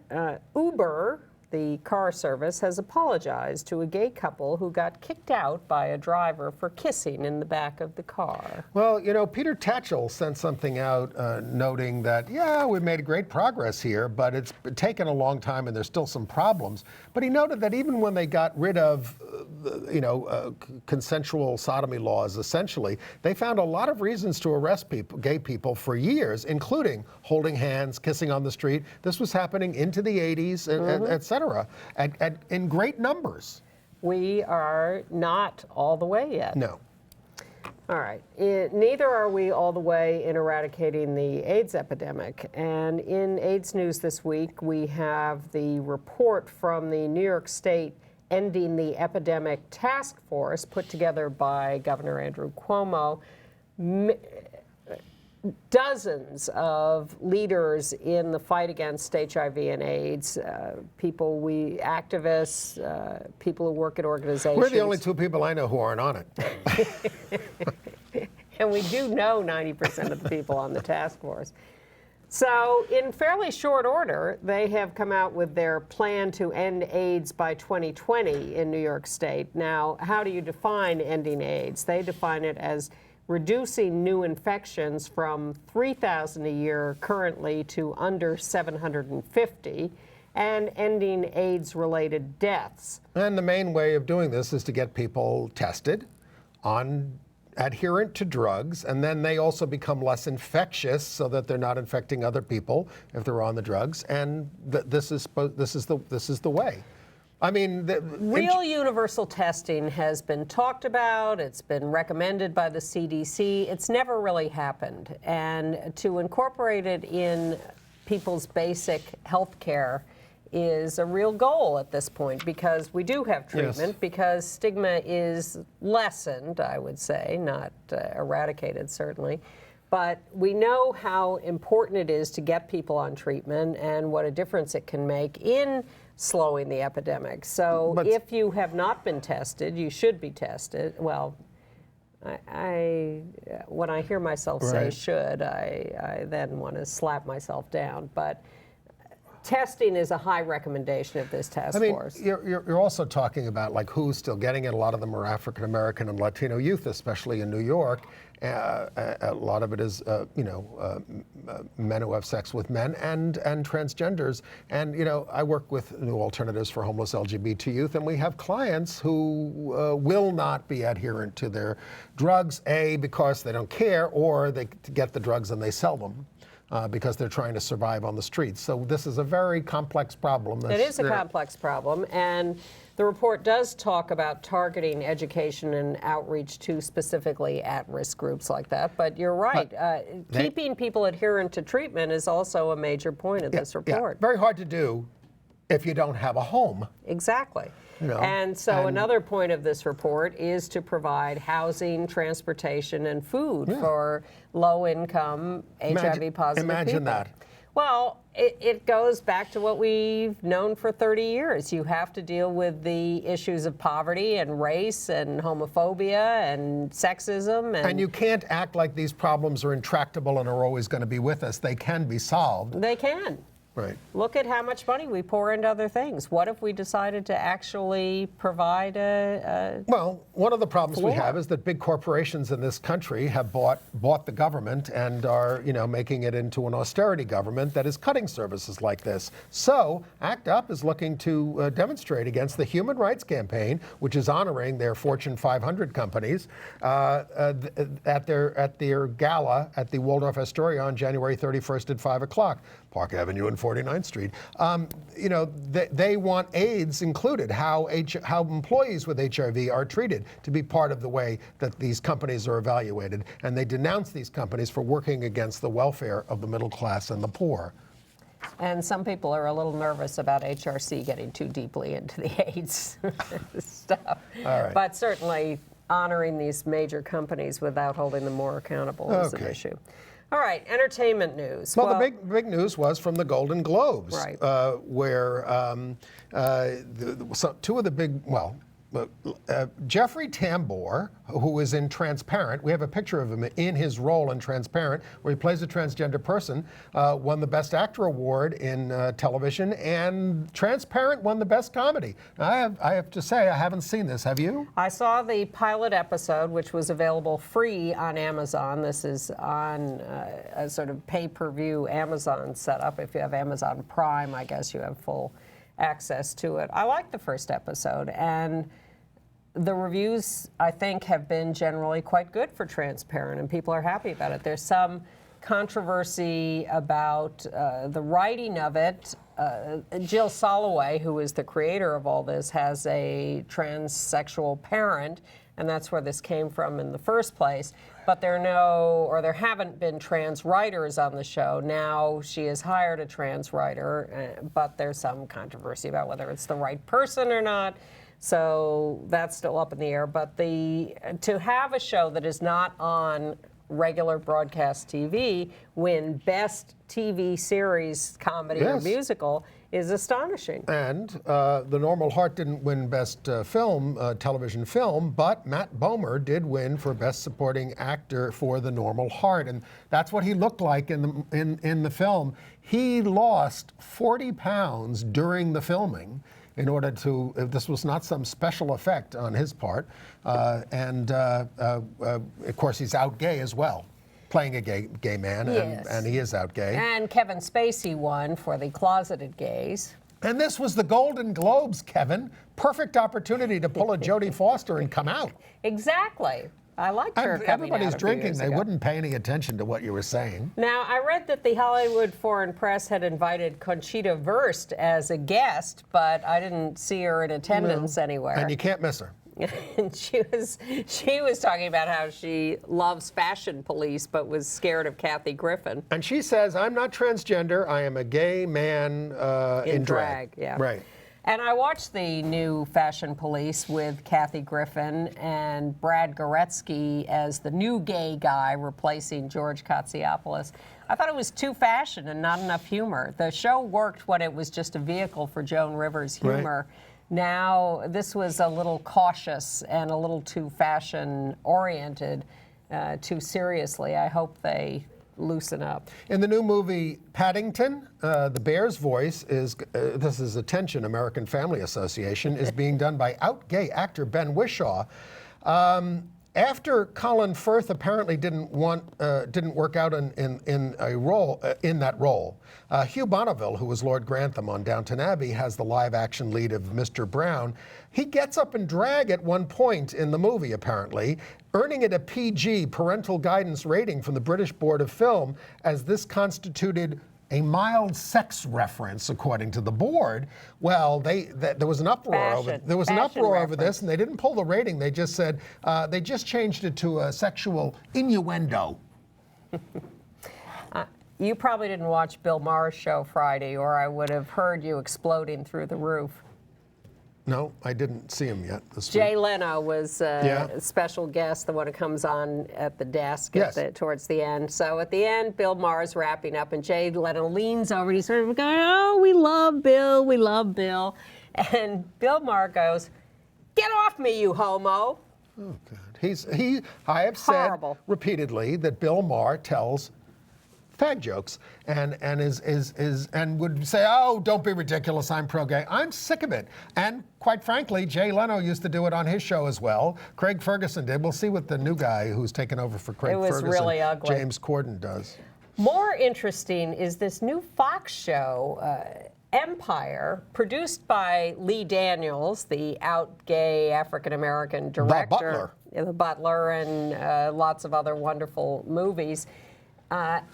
[SPEAKER 3] Uber, the car service, has apologized to a gay couple who got kicked out by a driver for kissing in the back of the car.
[SPEAKER 2] Well, you know, Peter Tatchell sent something out noting that, yeah, we've made great progress here, but it's taken a long time and there's still some problems. But he noted that even when they got rid of, consensual sodomy laws, essentially, they found a lot of reasons to arrest gay people for years, including holding hands, kissing on the street. This was happening into the 80s, et cetera, in great numbers.
[SPEAKER 3] We are not all the way yet.
[SPEAKER 2] No.
[SPEAKER 3] All right. Neither are we all the way in eradicating the AIDS epidemic. And in AIDS news this week, we have the report from the New York State Ending the Epidemic Task Force put together by Governor Andrew Cuomo. Dozens of leaders in the fight against HIV and AIDS, activists, people who work at organizations.
[SPEAKER 2] We're the only two people I know who aren't on it.
[SPEAKER 3] And we do know 90% of the people on the task force. So in fairly short order, they have come out with their plan to end AIDS by 2020 in New York State. Now, how do you define ending AIDS? They define it as reducing new infections from 3,000 a year currently to under 750, and ending AIDS-related deaths.
[SPEAKER 2] And the main way of doing this is to get people tested adherent to drugs, and then they also become less infectious so that they're not infecting other people if they're on the drugs. And this is the way. I mean,
[SPEAKER 3] real universal testing has been talked about. It's been recommended by the CDC. It's never really happened. And to incorporate it in people's basic health care is a real goal at this point, because we do have treatment, yes, because stigma is lessened, I would say, not eradicated, certainly. But we know how important it is to get people on treatment and what a difference it can make in slowing the epidemic. So if you have not been tested, you should be tested. Well, when I hear myself say should, I then want to slap myself down. But testing is a high recommendation of this task force.
[SPEAKER 2] You're also talking about like who's still getting it. A lot of them are African American and Latino youth, especially in New York. A lot of it is, men who have sex with men and transgenders. And I work with New Alternatives for Homeless LGBT Youth, and we have clients who will not be adherent to their drugs, because they don't care, or they get the drugs and they sell them. Because they're trying to survive on the streets. So this is a very complex problem.
[SPEAKER 3] It is a complex problem, and the report does talk about targeting education and outreach to specifically at-risk groups like that. But you're right, keeping people adherent to treatment is also a major point of this report.
[SPEAKER 2] Very hard to do if you don't have a home.
[SPEAKER 3] Exactly. And so another point of this report is to provide housing, transportation, and food for low-income HIV-positive people.
[SPEAKER 2] Imagine that.
[SPEAKER 3] Well, it goes back to what we've known for 30 years. You have to deal with the issues of poverty and race and homophobia and sexism.
[SPEAKER 2] And you can't act like these problems are intractable and are always going to be with us. They can be solved.
[SPEAKER 3] They can.
[SPEAKER 2] Right.
[SPEAKER 3] Look at how much money we pour into other things. What if we decided to actually provide
[SPEAKER 2] Well, one of the problems we have is that big corporations in this country have bought the government and are, making it into an austerity government that is cutting services like this. So ACT UP is looking to demonstrate against the Human Rights Campaign, which is honoring their Fortune 500 companies, at their gala at the Waldorf Astoria on January 31st at 5 o'clock. Park Avenue and 49th Street. They want AIDS included, how employees with HIV are treated, to be part of the way that these companies are evaluated. And they denounce these companies for working against the welfare of the middle class and the poor.
[SPEAKER 3] And some people are a little nervous about HRC getting too deeply into the AIDS stuff.
[SPEAKER 2] All right.
[SPEAKER 3] But certainly honoring these major companies without holding them more accountable is an issue. All right, entertainment news.
[SPEAKER 2] Well, the big news was from the Golden Globes,
[SPEAKER 3] right.
[SPEAKER 2] where two of the big, Jeffrey Tambor, who is in Transparent, we have a picture of him in his role in Transparent, where he plays a transgender person, won the Best Actor award in television, and Transparent won the Best Comedy. I have to say, I haven't seen this. Have you?
[SPEAKER 3] I saw the pilot episode, which was available free on Amazon. This is on a sort of pay-per-view Amazon setup. If you have Amazon Prime, I guess you have full access to it. I liked the first episode, and the reviews, I think, have been generally quite good for Transparent, and people are happy about it. There's some controversy about the writing of it. Jill Soloway, who is the creator of all this, has a transsexual parent, and that's where this came from in the first place. But there haven't been trans writers on the show. Now she has hired a trans writer, but there's some controversy about whether it's the right person or not. So that's still up in the air. But to have a show that is not on regular broadcast TV win Best TV Series, Comedy or Musical is astonishing.
[SPEAKER 2] And The Normal Heart didn't win Best Television Film, but Matt Bomer did win for Best Supporting Actor for The Normal Heart, and that's what he looked like in the film. He lost 40 pounds during the filming in order to, this was not some special effect on his part, and of course he's out gay as well, playing a gay man, and he is out gay.
[SPEAKER 3] And Kevin Spacey won for The Closeted Gays.
[SPEAKER 2] And this was the Golden Globes, Kevin. Perfect opportunity to pull a Jodie Foster and come out.
[SPEAKER 3] Exactly. I liked her coming
[SPEAKER 2] Everybody's
[SPEAKER 3] out
[SPEAKER 2] drinking. They
[SPEAKER 3] ago.
[SPEAKER 2] wouldn't pay any attention to what you were saying.
[SPEAKER 3] Now, I read that the Hollywood Foreign Press had invited Conchita Wurst as a guest, but I didn't see her in attendance anywhere.
[SPEAKER 2] And you can't miss her.
[SPEAKER 3] And she was talking about how she loves Fashion Police, but was scared of Kathy Griffin.
[SPEAKER 2] And she says, I'm not transgender. I am a gay man in drag.
[SPEAKER 3] Yeah.
[SPEAKER 2] Right.
[SPEAKER 3] And I watched the new Fashion Police with Kathy Griffin and Brad Goretzky as the new gay guy replacing George Katsiopoulos. I thought it was too fashion and not enough humor. The show worked when it was just a vehicle for Joan Rivers' humor. Right. Now, this was a little cautious and a little too fashion-oriented, too seriously. I hope they loosen up.
[SPEAKER 2] In the new movie Paddington, the bear's voice is, this is Attention American Family Association, is being done by out gay actor Ben Whishaw. After Colin Firth apparently didn't work out in that role, Hugh Bonneville, who was Lord Grantham on Downton Abbey, has the live-action lead of Mr. Brown. He gets up in drag at one point in the movie, apparently, earning it a PG, parental guidance rating from the British Board of Film, as this constituted a mild sex reference, according to the board. Well, there was an uproar over this, and they didn't pull the rating. They just said they just changed it to a sexual innuendo.
[SPEAKER 3] You probably didn't watch Bill Maher's show Friday, or I would have heard you exploding through the roof.
[SPEAKER 2] No, I didn't see him yet this
[SPEAKER 3] Jay
[SPEAKER 2] week.
[SPEAKER 3] Leno was a special guest, the one who comes on at the desk towards the end. So at the end, Bill Maher's wrapping up, and Jay Leno leans over and he's sort of going, oh, we love Bill, we love Bill. And Bill Maher goes, get off me, you homo.
[SPEAKER 2] Oh, God. I have said repeatedly that Bill Maher tells fag jokes and would say, oh, don't be ridiculous, I'm pro-gay. I'm sick of it. And quite frankly, Jay Leno used to do it on his show as well. Craig Ferguson did. We'll see what the new guy who's taken over for Craig Ferguson,
[SPEAKER 3] really ugly.
[SPEAKER 2] James Corden, does.
[SPEAKER 3] More interesting is this new Fox show, Empire, produced by Lee Daniels, the out gay African-American director. The Butler and lots of other wonderful movies.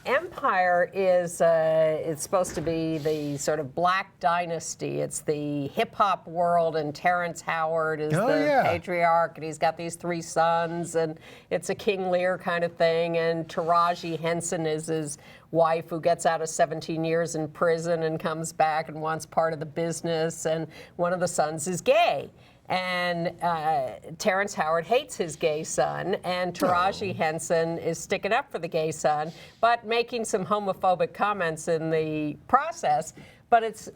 [SPEAKER 3] Empire is it's supposed to be the sort of Black Dynasty. It's the hip-hop world, and Terrence Howard is the patriarch, and he's got these 3 sons, and it's a King Lear kind of thing, and Taraji Henson is his wife, who gets out of 17 years in prison and comes back and wants part of the business, and one of the sons is gay. And Terrence Howard hates his gay son, and Taraji Henson is sticking up for the gay son, but making some homophobic comments in the process. But it's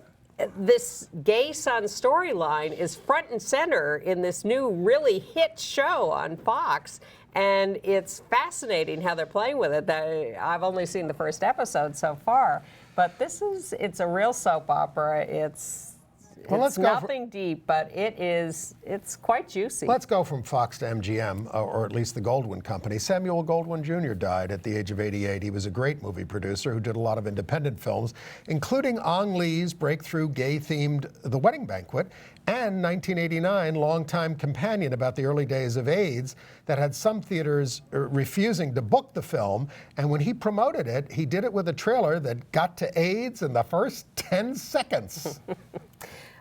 [SPEAKER 3] this gay son storyline is front and center in this new really hit show on Fox. And it's fascinating how they're playing with it. I've only seen the first episode so far, but it's a real soap opera. It's nothing deep, but it's quite juicy.
[SPEAKER 2] Let's go from Fox to MGM, or at least the Goldwyn Company. Samuel Goldwyn Jr. died at the age of 88. He was a great movie producer who did a lot of independent films, including Ang Lee's breakthrough gay-themed The Wedding Banquet, and 1989, longtime companion about the early days of AIDS that had some theaters refusing to book the film. And when he promoted it, he did it with a trailer that got to AIDS in the first 10 seconds.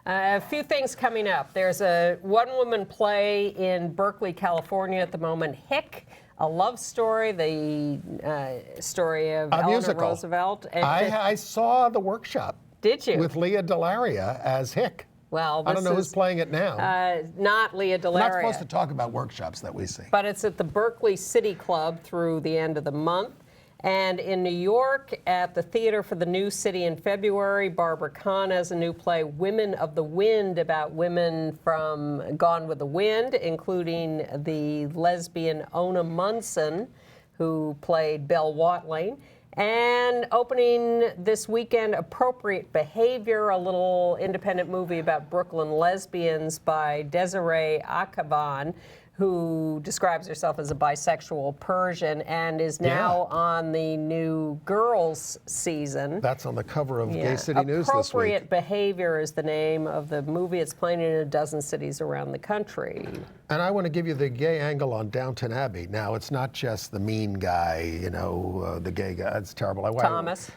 [SPEAKER 3] A few things coming up. There's a one-woman play in Berkeley, California at the moment, Hick, a love story, the story of Eleanor
[SPEAKER 2] musical.
[SPEAKER 3] Roosevelt. And
[SPEAKER 2] I saw the workshop.
[SPEAKER 3] Did you?
[SPEAKER 2] With Leah Delaria as Hick.
[SPEAKER 3] Well,
[SPEAKER 2] I don't know who's playing it now.
[SPEAKER 3] Not Leah Delaria.
[SPEAKER 2] We're not supposed to talk about workshops that we see.
[SPEAKER 3] But it's at the Berkeley City Club through the end of the month. And in New York, at the Theater for the New City in February, Barbara Kahn has a new play, Women of the Wind, about women from Gone with the Wind, including the lesbian Ona Munson, who played Belle Watling. And opening this weekend, Appropriate Behavior, a little independent movie about Brooklyn lesbians by Desiree Akhavan, who describes herself as a bisexual Persian and is now on the new Girls season.
[SPEAKER 2] That's on the cover of Gay City News this week.
[SPEAKER 3] Appropriate Behavior is the name of the movie. It's playing in a dozen cities around the country.
[SPEAKER 2] And I want to give you the gay angle on Downton Abbey. Now, it's not just the mean guy, the gay guy. It's terrible.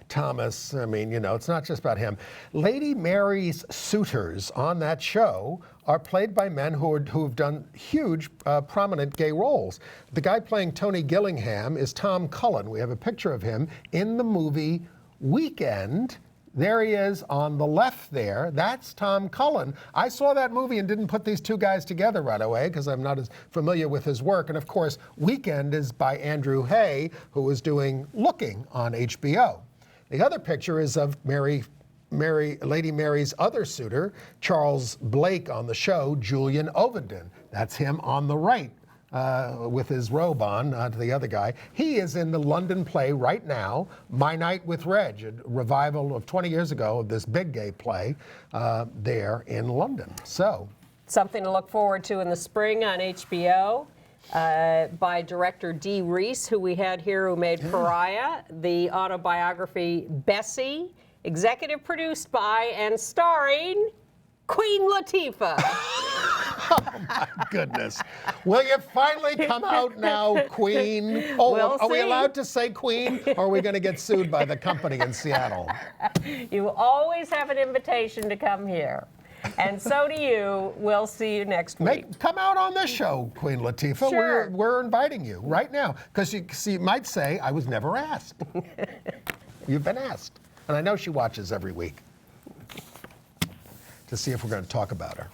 [SPEAKER 2] Thomas. I mean, it's not just about him. Lady Mary's suitors on that show are played by men who have done huge, prominent gay roles. The guy playing Tony Gillingham is Tom Cullen. We have a picture of him in the movie Weekend. There he is on the left there. That's Tom Cullen. I saw that movie and didn't put these two guys together right away because I'm not as familiar with his work. And of course, Weekend is by Andrew Hay, who was doing Looking on HBO. The other picture is of Lady Mary's other suitor, Charles Blake on the show, Julian Ovenden. That's him on the right with his robe on to the other guy. He is in the London play right now, My Night with Reg, a revival of 20 years ago of this big gay play there in London. So,
[SPEAKER 3] something to look forward to in the spring on HBO. By director Dee Reese, who we had here, who made Pariah, the autobiography Bessie, executive produced by and starring Queen Latifah.
[SPEAKER 2] Oh my goodness. Will you finally come out now, Queen? Oh, are we allowed to say Queen, or are we going to get sued by the company in Seattle?
[SPEAKER 3] You always have an invitation to come here. And so do you. We'll see you next week.
[SPEAKER 2] Come out on this show, Queen Latifah.
[SPEAKER 3] Sure.
[SPEAKER 2] We're inviting you right now. Because you might say, I was never asked. You've been asked. And I know she watches every week to see if we're going to talk about her.